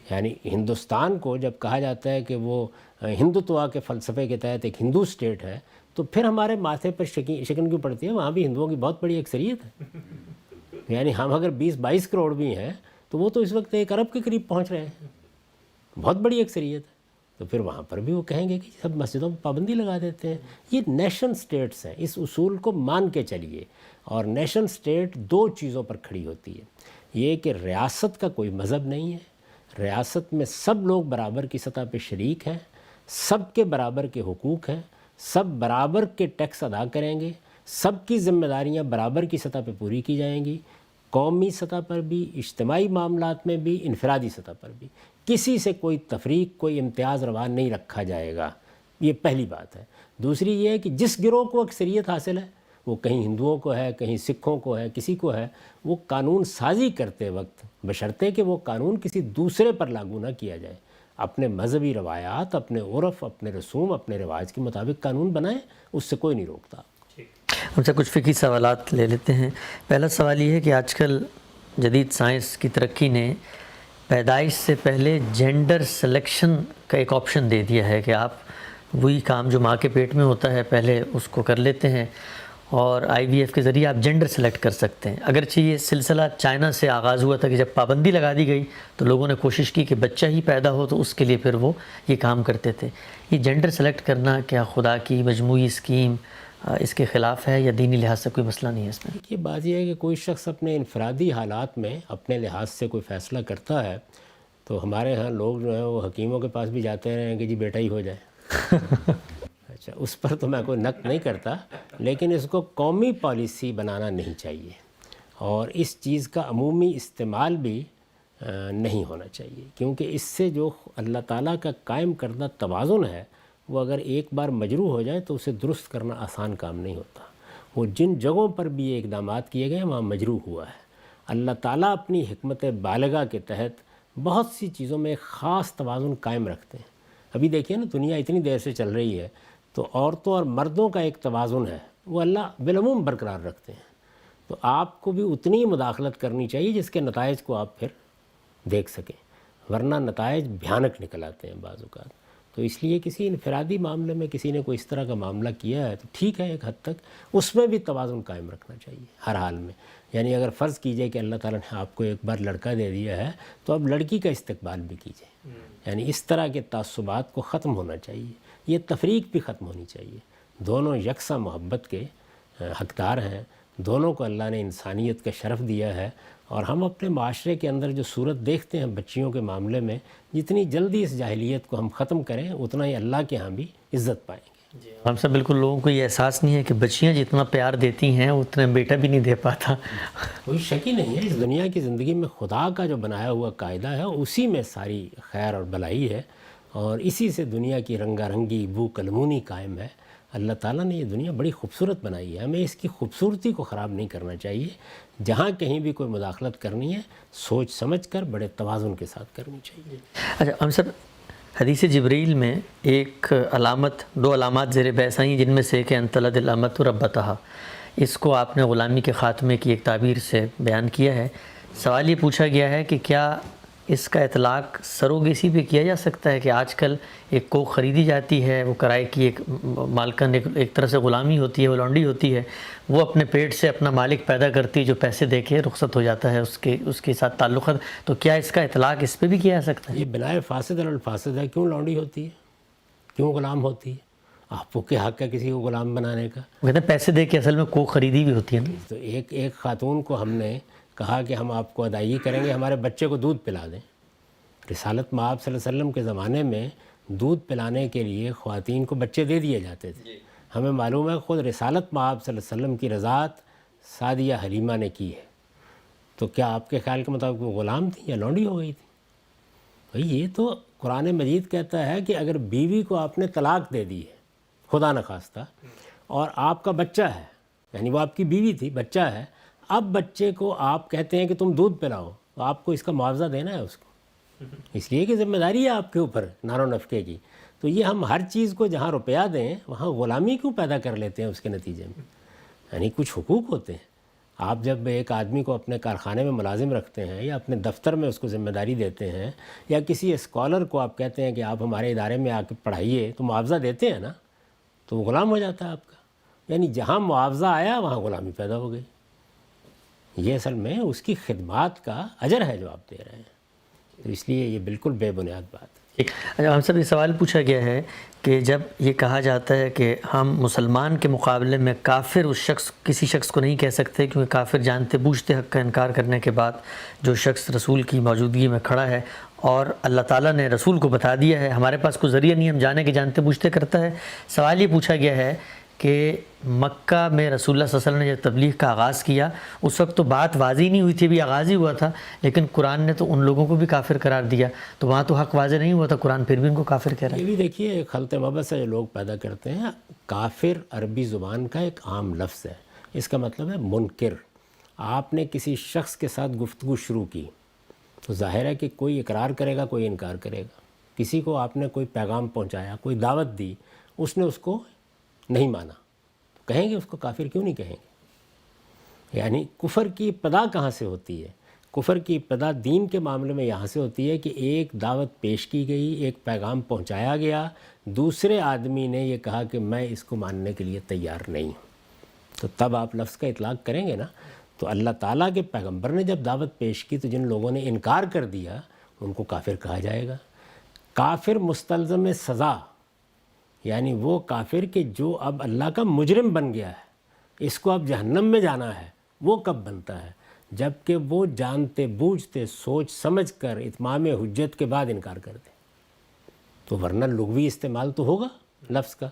A: یعنی ہندوستان کو جب کہا جاتا ہے کہ وہ ہندوتوا کے فلسفے کے تحت ایک ہندو سٹیٹ ہے تو پھر ہمارے ماتھے پر شکن کیوں پڑتی ہے؟ وہاں بھی ہندوؤں کی بہت بڑی اکثریت ہے. یعنی ہم اگر 20-22 کروڑ بھی ہیں تو وہ تو اس وقت 1 ارب کے قریب پہنچ رہے ہیں, بہت بڑی اکثریت ہے. تو پھر وہاں پر بھی وہ کہیں گے کہ سب مسجدوں پر پابندی لگا دیتے ہیں. یہ نیشن سٹیٹس ہیں, اس اصول کو مان کے چلیے. اور نیشن سٹیٹ 2 چیزوں پر کھڑی ہوتی ہے. یہ کہ ریاست کا کوئی مذہب نہیں ہے, ریاست میں سب لوگ برابر کی سطح پہ شریک ہیں, سب کے برابر کے حقوق ہیں, سب برابر کے ٹیکس ادا کریں گے, سب کی ذمہ داریاں برابر کی سطح پہ پوری کی جائیں گی, قومی سطح پر بھی, اجتماعی معاملات میں بھی, انفرادی سطح پر بھی. کسی سے کوئی تفریق, کوئی امتیاز روا نہیں رکھا جائے گا. یہ پہلی بات ہے. دوسری یہ ہے کہ جس گروہ کو اکثریت حاصل ہے, وہ کہیں ہندوؤں کو ہے, کہیں سکھوں کو ہے, کسی کو ہے, وہ قانون سازی کرتے وقت بشرطے کہ وہ قانون کسی دوسرے پر لاگو نہ کیا جائے, اپنے مذہبی روایات, اپنے عرف, اپنے رسوم, اپنے رواج کے مطابق قانون بنائیں, اس سے کوئی نہیں روکتا.
B: ہم سے کچھ فقہی سوالات لے لیتے ہیں. پہلا سوال یہ ہے کہ آج کل جدید سائنس کی ترقی نے پیدائش سے پہلے جینڈر سلیکشن کا ایک آپشن دے دیا ہے کہ آپ وہی کام جو ماں کے پیٹ میں ہوتا ہے پہلے اس کو کر لیتے ہیں, اور IVF کے ذریعے آپ جینڈر سلیکٹ کر سکتے ہیں. اگرچہ یہ سلسلہ چائنا سے آغاز ہوا تھا کہ جب پابندی لگا دی گئی تو لوگوں نے کوشش کی کہ بچہ ہی پیدا ہو, تو اس کے لیے پھر وہ یہ کام کرتے تھے. یہ جینڈر سلیکٹ کرنا کیا خدا کی مجموعی اسکیم اس کے خلاف ہے یا دینی لحاظ سے کوئی مسئلہ نہیں ہے اس میں؟
A: یہ بات یہ ہے کہ کوئی شخص اپنے انفرادی حالات میں اپنے لحاظ سے کوئی فیصلہ کرتا ہے تو ہمارے ہاں لوگ جو ہیں وہ حکیموں کے پاس بھی جاتے رہے ہیں کہ جی بیٹا ہی ہو جائے. اچھا, اس پر تو میں کوئی نقد نہیں کرتا, لیکن اس کو قومی پالیسی بنانا نہیں چاہیے, اور اس چیز کا عمومی استعمال بھی نہیں ہونا چاہیے, کیونکہ اس سے جو اللہ تعالیٰ کا قائم کردہ توازن ہے وہ اگر ایک بار مجروح ہو جائے تو اسے درست کرنا آسان کام نہیں ہوتا. وہ جن جگہوں پر بھی یہ اقدامات کیے گئے ہیں وہاں مجروح ہوا ہے. اللہ تعالیٰ اپنی حکمت بالغہ کے تحت بہت سی چیزوں میں خاص توازن قائم رکھتے ہیں. ابھی دیکھیے نا, دنیا اتنی دیر سے چل رہی ہے تو عورتوں اور مردوں کا ایک توازن ہے وہ اللہ بالعموم برقرار رکھتے ہیں. تو آپ کو بھی اتنی مداخلت کرنی چاہیے جس کے نتائج کو آپ پھر دیکھ سکیں, ورنہ نتائج بھیانک نکل آتے ہیں بعض اوقات. تو اس لیے کسی انفرادی معاملے میں کسی نے کوئی اس طرح کا معاملہ کیا ہے تو ٹھیک ہے, ایک حد تک اس میں بھی توازن قائم رکھنا چاہیے ہر حال میں. یعنی اگر فرض کیجئے کہ اللہ تعالیٰ نے آپ کو ایک بار لڑکا دے دیا ہے تو اب لڑکی کا استقبال بھی کیجئے. یعنی اس طرح کے تعصبات کو ختم ہونا چاہیے. یہ تفریق بھی ختم ہونی چاہیے. دونوں یکساں محبت کے حقدار ہیں, دونوں کو اللہ نے انسانیت کا شرف دیا ہے, اور ہم اپنے معاشرے کے اندر جو صورت دیکھتے ہیں بچیوں کے معاملے میں, جتنی جلدی اس جاہلیت کو ہم ختم کریں اتنا ہی اللہ کے ہاں بھی عزت پائیں گے.
B: ہم سب بالکل لوگوں کو یہ احساس نہیں ہے کہ بچیاں جتنا پیار دیتی ہیں اتنا بیٹا بھی نہیں دے پاتا.
A: کوئی شک ہی نہیں ہے, اس دنیا کی زندگی میں خدا کا جو بنایا ہوا قاعدہ ہے اسی میں ساری خیر اور بھلائی ہے, اور اسی سے دنیا کی رنگا رنگی بو کلمونی قائم ہے. اللہ تعالیٰ نے یہ دنیا بڑی خوبصورت بنائی ہے, ہمیں اس کی خوبصورتی کو خراب نہیں کرنا چاہیے. جہاں کہیں بھی کوئی مداخلت کرنی ہے سوچ سمجھ کر بڑے توازن کے ساتھ کرنی چاہیے.
B: اچھا ہم سب حدیث جبریل میں ایک علامت, 2 علامات زیر بحث ہیں جن میں سے کہ انطلد الامت ربتہا, اس کو آپ نے غلامی کے خاتمے کی ایک تعبیر سے بیان کیا ہے. سوال یہ پوچھا گیا ہے کہ کیا اس کا اطلاق سروگیسی پہ کیا جا سکتا ہے کہ آج کل ایک کو خریدی جاتی ہے, وہ کرائے کی ایک مالکن ایک طرح سے غلامی ہوتی ہے, وہ لونڈی ہوتی ہے, وہ اپنے پیٹ سے اپنا مالک پیدا کرتی ہے جو پیسے دے کے رخصت ہو جاتا ہے اس کے ساتھ تعلقات, تو کیا اس کا اطلاق اس پہ بھی کیا جا سکتا ہے؟
A: یہ بنائے فاسد الفاسد ہے. کیوں لونڈی ہوتی ہے, کیوں غلام ہوتی ہے؟ آپ کو کیا حق ہے کسی کو غلام بنانے کا؟
B: وہ کہتے ہیں پیسے دے کے اصل میں کو خریدی بھی ہوتی ہے نا.
A: تو ایک خاتون کو ہم نے کہا کہ ہم آپ کو ادائیگی کریں گے, ہمارے بچے کو دودھ پلا دیں. رسالت مآب صلی اللہ علیہ وسلم کے زمانے میں دودھ پلانے کے لیے خواتین کو بچے دے دیے جاتے تھے. ہمیں معلوم ہے خود رسالت مآب صلی اللہ علیہ وسلم کی رضاعت سعدیہ حلیمہ نے کی ہے. تو کیا آپ کے خیال کے مطابق وہ غلام تھی یا لونڈی ہو گئی تھی؟ بھئی یہ تو قرآن مجید کہتا ہے کہ اگر بیوی کو آپ نے طلاق دے دی ہے خدا نخواستہ, اور آپ کا بچہ ہے, یعنی وہ آپ کی بیوی تھی, بچہ ہے, اب بچے کو آپ کہتے ہیں کہ تم دودھ پلاؤ, تو آپ کو اس کا معاوضہ دینا ہے اس کو, اس لیے کہ ذمہ داری ہے آپ کے اوپر نان و نفقے کی. تو یہ ہم ہر چیز کو جہاں روپیہ دیں وہاں غلامی کیوں پیدا کر لیتے ہیں اس کے نتیجے میں؟ یعنی کچھ حقوق ہوتے ہیں. آپ جب ایک آدمی کو اپنے کارخانے میں ملازم رکھتے ہیں یا اپنے دفتر میں اس کو ذمہ داری دیتے ہیں, یا کسی اسکالر کو آپ کہتے ہیں کہ آپ ہمارے ادارے میں آ کے پڑھائیے, تو معاوضہ دیتے ہیں نا, تو وہ غلام ہو جاتا ہے آپ کا. یعنی جہاں معاوضہ آیا وہاں غلامی پیدا ہو گئی. یہ اصل میں اس کی خدمات کا اجر ہے جو آپ دے رہے ہیں. تو اس لیے یہ بالکل بے بنیاد بات ہے.
B: اچھا ہم سب یہ سوال پوچھا گیا ہے کہ جب یہ کہا جاتا ہے کہ ہم مسلمان کے مقابلے میں کافر کسی شخص کو نہیں کہہ سکتے, کیونکہ کافر جانتے بوجھتے حق کا انکار کرنے کے بعد جو شخص رسول کی موجودگی میں کھڑا ہے اور اللہ تعالیٰ نے رسول کو بتا دیا ہے, ہمارے پاس کوئی ذریعہ نہیں ہم جانے کے جانتے بوجھتے کرتا ہے. سوال یہ پوچھا گیا ہے کہ مکہ میں رسول اللہ صلی اللہ علیہ وسلم نے جب تبلیغ کا آغاز کیا اس وقت تو بات واضح نہیں ہوئی تھی, ابھی آغاز ہی ہوا تھا, لیکن قرآن نے تو ان لوگوں کو بھی کافر قرار دیا, تو وہاں تو حق واضح نہیں ہوا تھا, قرآن پھر بھی ان کو کافر کہہ رہا ہے.
A: یہ بھی دیکھیے ایک خلط مبس ہے جو لوگ پیدا کرتے ہیں. کافر عربی زبان کا ایک عام لفظ ہے, اس کا مطلب ہے منکر. آپ نے کسی شخص کے ساتھ گفتگو شروع کی تو ظاہر ہے کہ کوئی اقرار کرے گا کوئی انکار کرے گا. کسی کو آپ نے کوئی پیغام پہنچایا, کوئی دعوت دی, اس نے اس کو نہیں مانا, کہیں گے اس کو کافر کیوں نہیں کہیں گے؟ یعنی کفر کی ابتدا کہاں سے ہوتی ہے؟ کفر کی ابتدا دین کے معاملے میں یہاں سے ہوتی ہے کہ ایک دعوت پیش کی گئی, ایک پیغام پہنچایا گیا, دوسرے آدمی نے یہ کہا کہ میں اس کو ماننے کے لیے تیار نہیں ہوں, تو تب آپ لفظ کا اطلاق کریں گے نا. تو اللہ تعالیٰ کے پیغمبر نے جب دعوت پیش کی تو جن لوگوں نے انکار کر دیا ان کو کافر کہا جائے گا. کافر مستلزم سزا, یعنی وہ کافر کہ جو اب اللہ کا مجرم بن گیا ہے, اس کو اب جہنم میں جانا ہے, وہ کب بنتا ہے؟ جب کہ وہ جانتے بوجھتے سوچ سمجھ کر اتمام حجت کے بعد انکار کر دے. تو ورنہ لغوی استعمال تو ہوگا لفظ کا,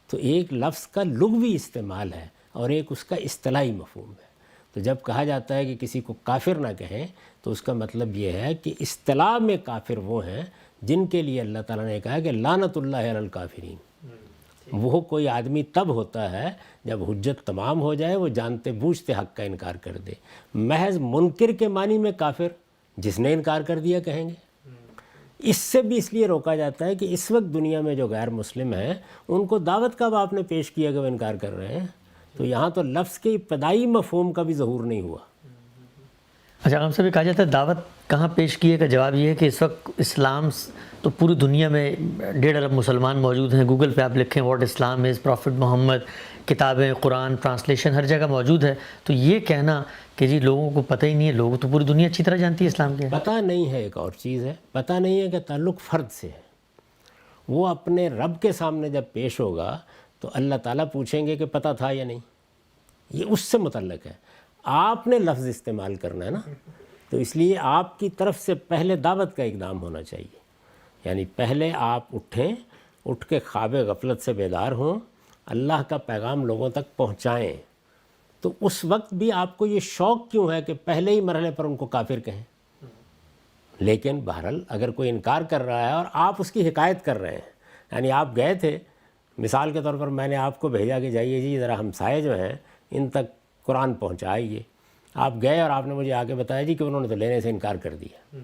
A: تو ایک لفظ کا لغوی استعمال ہے اور ایک اس کا اصطلاحی مفہوم ہے. تو جب کہا جاتا ہے کہ کسی کو کافر نہ کہیں تو اس کا مطلب یہ ہے کہ اصطلاح میں کافر وہ ہیں جن کے لیے اللہ تعالیٰ نے کہا کہ لعنت اللہ علی الکافرین. وہ کوئی آدمی تب ہوتا ہے جب حجت تمام ہو جائے, وہ جانتے بوجھتے حق کا انکار کر دے. محض منکر کے معنی میں کافر جس نے انکار کر دیا کہیں گے. اس سے بھی اس لیے روکا جاتا ہے کہ اس وقت دنیا میں جو غیر مسلم ہیں ان کو دعوت کب آپ نے پیش کیا کہ وہ انکار کر رہے ہیں, تو یہاں تو لفظ کے ابتدائی مفہوم کا بھی ظہور نہیں ہوا.
B: اچھا ہم سے بھی کہا جاتا ہے دعوت کہاں پیش کیے کا جواب یہ ہے کہ اس وقت اسلام تو پوری دنیا میں 1.5 ارب مسلمان موجود ہیں. گوگل پہ آپ لکھیں واٹ اسلام از, پروفٹ محمد, کتابیں, قرآن, ٹرانسلیشن ہر جگہ موجود ہے. تو یہ کہنا کہ جی لوگوں کو پتہ ہی نہیں ہے, لوگ تو پوری دنیا اچھی طرح جانتی ہے اسلام کے.
A: پتہ نہیں ہے ایک اور چیز ہے, پتہ نہیں ہے کہ تعلق فرد سے ہے, وہ اپنے رب کے سامنے جب پیش ہوگا تو اللہ تعالیٰ پوچھیں گے کہ پتہ تھا یا نہیں. یہ اس سے متعلق ہے. آپ نے لفظ استعمال کرنا ہے نا, تو اس لیے آپ کی طرف سے پہلے دعوت کا اقدام ہونا چاہیے. یعنی پہلے آپ اٹھیں, اٹھ کے خواب غفلت سے بیدار ہوں, اللہ کا پیغام لوگوں تک پہنچائیں. تو اس وقت بھی آپ کو یہ شوق کیوں ہے کہ پہلے ہی مرحلے پر ان کو کافر کہیں؟ لیکن بہرحال اگر کوئی انکار کر رہا ہے اور آپ اس کی حکایت کر رہے ہیں, یعنی آپ گئے تھے, مثال کے طور پر میں نے آپ کو بھیجا کہ جائیے جی ذرا ہمسائے جو ہیں ان تک قرآن پہنچائیے. آپ گئے اور آپ نے مجھے آگے بتایا جی کہ انہوں نے تو لینے سے انکار کر دیا.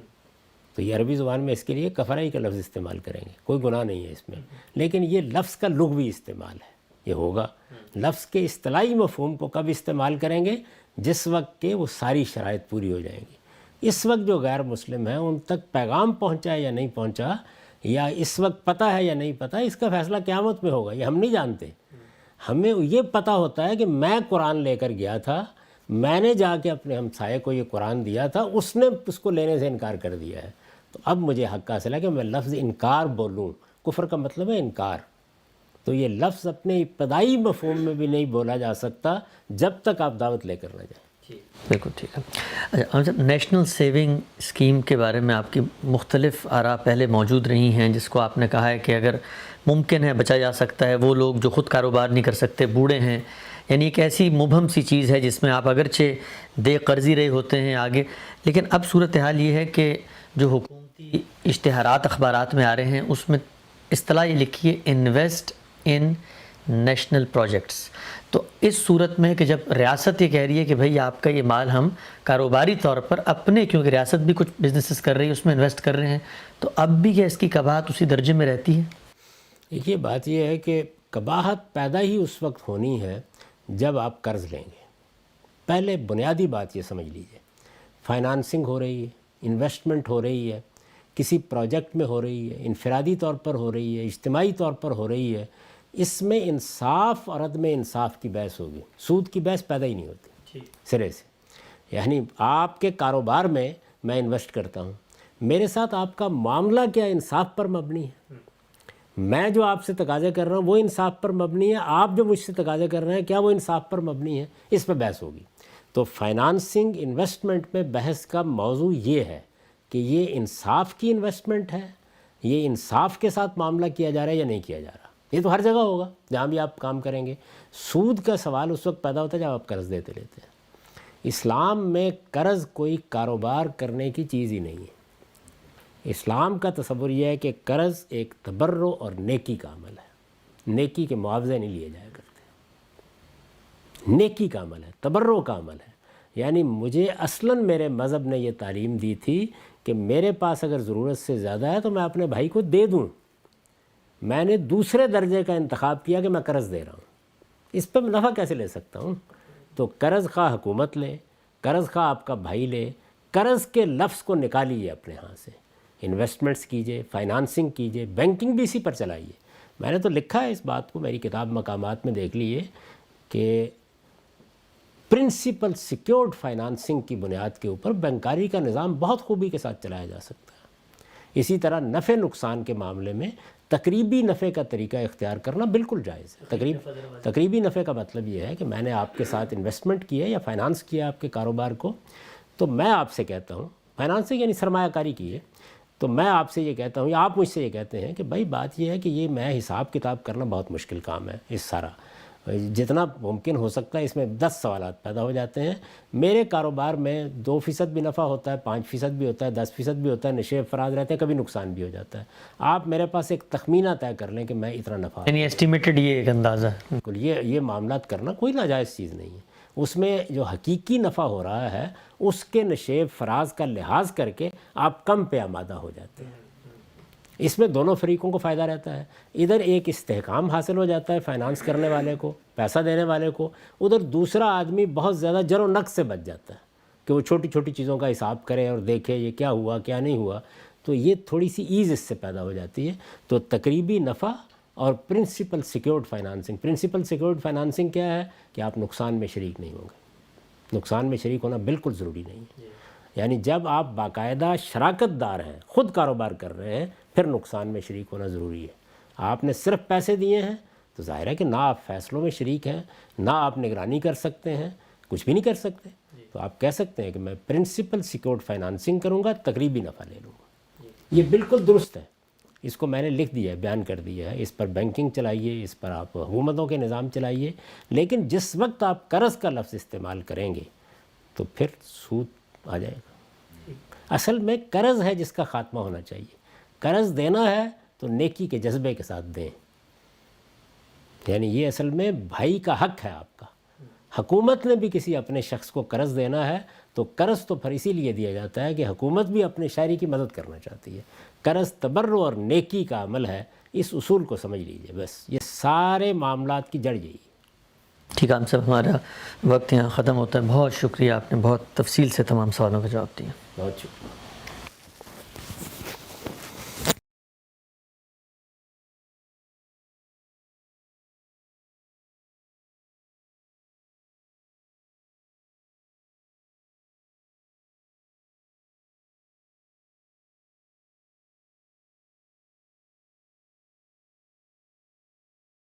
A: تو یہ عربی زبان میں اس کے لیے کفرائی کا لفظ استعمال کریں گے, کوئی گناہ نہیں ہے اس میں, لیکن یہ لفظ کا لغوی استعمال ہے. یہ ہوگا لفظ کے اصطلاحی مفہوم کو کب استعمال کریں گے؟ جس وقت کہ وہ ساری شرائط پوری ہو جائیں گی. اس وقت جو غیر مسلم ہیں ان تک پیغام پہنچا یا نہیں پہنچا, یا اس وقت پتہ ہے یا نہیں پتہ, اس کا فیصلہ قیامت میں ہوگا. یہ ہم نہیں جانتے. ہمیں یہ پتہ ہوتا ہے کہ میں قرآن لے کر گیا تھا, میں نے جا کے اپنے ہمسائے کو یہ قرآن دیا تھا, اس نے اس کو لینے سے انکار کر دیا ہے. تو اب مجھے حق حاصل ہے کہ میں لفظ انکار بولوں. کفر کا مطلب ہے انکار. تو یہ لفظ اپنے ابتدائی مفہوم میں بھی نہیں بولا جا سکتا جب تک آپ دعوت لے کر نہ جائیں.
B: بالکل ٹھیک ہے. اچھا, نیشنل سیونگ اسکیم کے بارے میں آپ کی مختلف آراء پہلے موجود رہی ہیں, جس کو آپ نے کہا ہے کہ اگر ممکن ہے بچا جا سکتا ہے, وہ لوگ جو خود کاروبار نہیں کر سکتے, بوڑھے ہیں, یعنی ایک ایسی مبہم سی چیز ہے جس میں آپ اگرچہ دے قرضی رہے ہوتے ہیں آگے, لیکن اب صورتحال یہ ہے کہ جو حکومتی اشتہارات اخبارات میں آ رہے ہیں اس میں اصطلاح یہ لکھی ہے انویسٹ ان نیشنل پروجیکٹس. تو اس صورت میں کہ جب ریاست یہ کہہ رہی ہے کہ بھئی آپ کا یہ مال ہم کاروباری طور پر اپنے, کیونکہ ریاست بھی کچھ بزنسز کر رہی ہے اس میں انویسٹ کر رہے ہیں, تو اب بھی کیا اس کی قباحت اسی درجے میں رہتی ہے؟
A: دیکھیے بات یہ ہے کہ قباحت پیدا ہی اس وقت ہونی ہے جب آپ قرض لیں گے. پہلے بنیادی بات یہ سمجھ لیجئے, فائنانسنگ ہو رہی ہے, انویسٹمنٹ ہو رہی ہے, کسی پروجیکٹ میں ہو رہی ہے, انفرادی طور پر ہو رہی ہے, اجتماعی طور پر ہو رہی ہے, اس میں انصاف اور عدم انصاف کی بحث ہوگی. سود کی بحث پیدا ہی نہیں ہوتی سرے سے. یعنی آپ کے کاروبار میں انویسٹ کرتا ہوں, میرے ساتھ آپ کا معاملہ کیا انصاف پر مبنی ہے؟ میں جو آپ سے تقاضے کر رہا ہوں وہ انصاف پر مبنی ہے, آپ جو مجھ سے تقاضے کر رہے ہیں کیا وہ انصاف پر مبنی ہے؟ اس پہ بحث ہوگی. تو فائنانسنگ انویسٹمنٹ میں بحث کا موضوع یہ ہے کہ یہ انصاف کی انویسٹمنٹ ہے, یہ انصاف کے ساتھ معاملہ کیا جا رہا ہے یا نہیں کیا جا رہا. یہ تو ہر جگہ ہوگا جہاں بھی آپ کام کریں گے. سود کا سوال اس وقت پیدا ہوتا ہے جب آپ قرض دیتے لیتے ہیں. اسلام میں قرض کوئی کاروبار کرنے کی چیز ہی نہیں ہے. اسلام کا تصور یہ ہے کہ قرض ایک تبرع اور نیکی کا عمل ہے. نیکی کے معاوضے نہیں لیے جایا کرتے, نیکی کا عمل ہے, تبرع کا عمل ہے. یعنی مجھے اصلاً میرے مذہب نے یہ تعلیم دی تھی کہ میرے پاس اگر ضرورت سے زیادہ ہے تو میں اپنے بھائی کو دے دوں. میں نے دوسرے درجے کا انتخاب کیا کہ میں قرض دے رہا ہوں, اس پہ میں نفع کیسے لے سکتا ہوں؟ تو قرض خواہ حکومت لے, قرض خواہ آپ کا بھائی لے, قرض کے لفظ کو نکالیے اپنے ہاں سے. انویسٹمنٹس کیجئے, فائنانسنگ کیجئے, بینکنگ بھی اسی پر چلائیے. میں نے تو لکھا ہے اس بات کو, میری کتاب مقامات میں دیکھ لیے کہ پرنسپل سیکیورڈ فائنانسنگ کی بنیاد کے اوپر بینکاری کا نظام بہت خوبی کے ساتھ چلایا جا سکتا ہے. اسی طرح نفع نقصان کے معاملے میں تقریبی نفع کا طریقہ اختیار کرنا بالکل جائز ہے. تقریبی نفع کا مطلب یہ ہے کہ میں نے آپ کے ساتھ انویسٹمنٹ کی ہے یا فائنانس کیا آپ کے کاروبار کو, تو میں آپ سے کہتا ہوں, فائنانسنگ یعنی سرمایہ کاری کی ہے, تو میں آپ سے یہ کہتا ہوں یا آپ مجھ سے یہ کہتے ہیں کہ بھائی بات یہ ہے کہ یہ میں حساب کتاب کرنا بہت مشکل کام ہے. اس سارا جتنا ممکن ہو سکتا ہے اس میں 10 سوالات پیدا ہو جاتے ہیں. میرے کاروبار میں 2% بھی نفع ہوتا ہے, 5% بھی ہوتا ہے, 10% بھی ہوتا ہے, نشے افراد رہتے ہیں, کبھی نقصان بھی ہو جاتا ہے. آپ میرے پاس ایک تخمینہ طے کر لیں کہ میں اتنا نفع,
B: یعنی ایسٹیمیٹڈ یہ ایک اندازہ.
A: بالکل یہ معاملات کرنا کوئی ناجائز چیز نہیں ہے. اس میں جو حقیقی نفع ہو رہا ہے اس کے نشے فراز کا لحاظ کر کے آپ کم پہ آمادہ ہو جاتے ہیں. اس میں دونوں فریقوں کو فائدہ رہتا ہے. ادھر ایک استحکام حاصل ہو جاتا ہے فائنانس کرنے والے کو, پیسہ دینے والے کو, ادھر دوسرا آدمی بہت زیادہ جر و نقص سے بچ جاتا ہے کہ وہ چھوٹی چھوٹی چیزوں کا حساب کرے اور دیکھے یہ کیا ہوا کیا نہیں ہوا. تو یہ تھوڑی سی ایز اس سے پیدا ہو جاتی ہے. تو تقریبی نفع اور principal secured financing. Principal secured financing کیا ہے کہ آپ نقصان میں شریک نہیں ہوں گے. نقصان میں شریک ہونا بالکل ضروری نہیں ہے. یعنی جب آپ باقاعدہ شراکت دار ہیں, خود کاروبار کر رہے ہیں, پھر نقصان میں شریک ہونا ضروری ہے. آپ نے صرف پیسے دیے ہیں تو ظاہر ہے کہ نہ آپ فیصلوں میں شریک ہیں، نہ آپ نگرانی کر سکتے ہیں، کچھ بھی نہیں کر سکتے. تو آپ کہہ سکتے ہیں کہ میں پرنسپل سیکیورڈ فائنانسنگ کروں گا، تقریبی نفع لے لوں گا. یہ بالکل درست ہے، اس کو میں نے لکھ دیا ہے، بیان کر دیا ہے. اس پر بینکنگ چلائیے، اس پر آپ حکومتوں کے نظام چلائیے، لیکن جس وقت آپ قرض کا لفظ استعمال کریں گے تو پھر سود آ جائے گا. اصل میں قرض ہے جس کا خاتمہ ہونا چاہیے. قرض دینا ہے تو نیکی کے جذبے کے ساتھ دیں، یعنی یہ اصل میں بھائی کا حق ہے آپ کا. حکومت نے بھی کسی اپنے شخص کو قرض دینا ہے تو قرض تو پھر اسی لیے دیا جاتا ہے کہ حکومت بھی اپنے شہری کی مدد کرنا چاہتی ہے. قرض تبرع اور نیکی کا عمل ہے، اس اصول کو سمجھ لیجئے. بس یہ سارے معاملات کی جڑ یہی ہے.
B: ٹھیک ہے، ہم سب ہمارا وقت یہاں ختم ہوتا ہے. بہت شکریہ، آپ نے بہت تفصیل سے تمام سوالوں کا جواب دیا.
A: بہت شکریہ.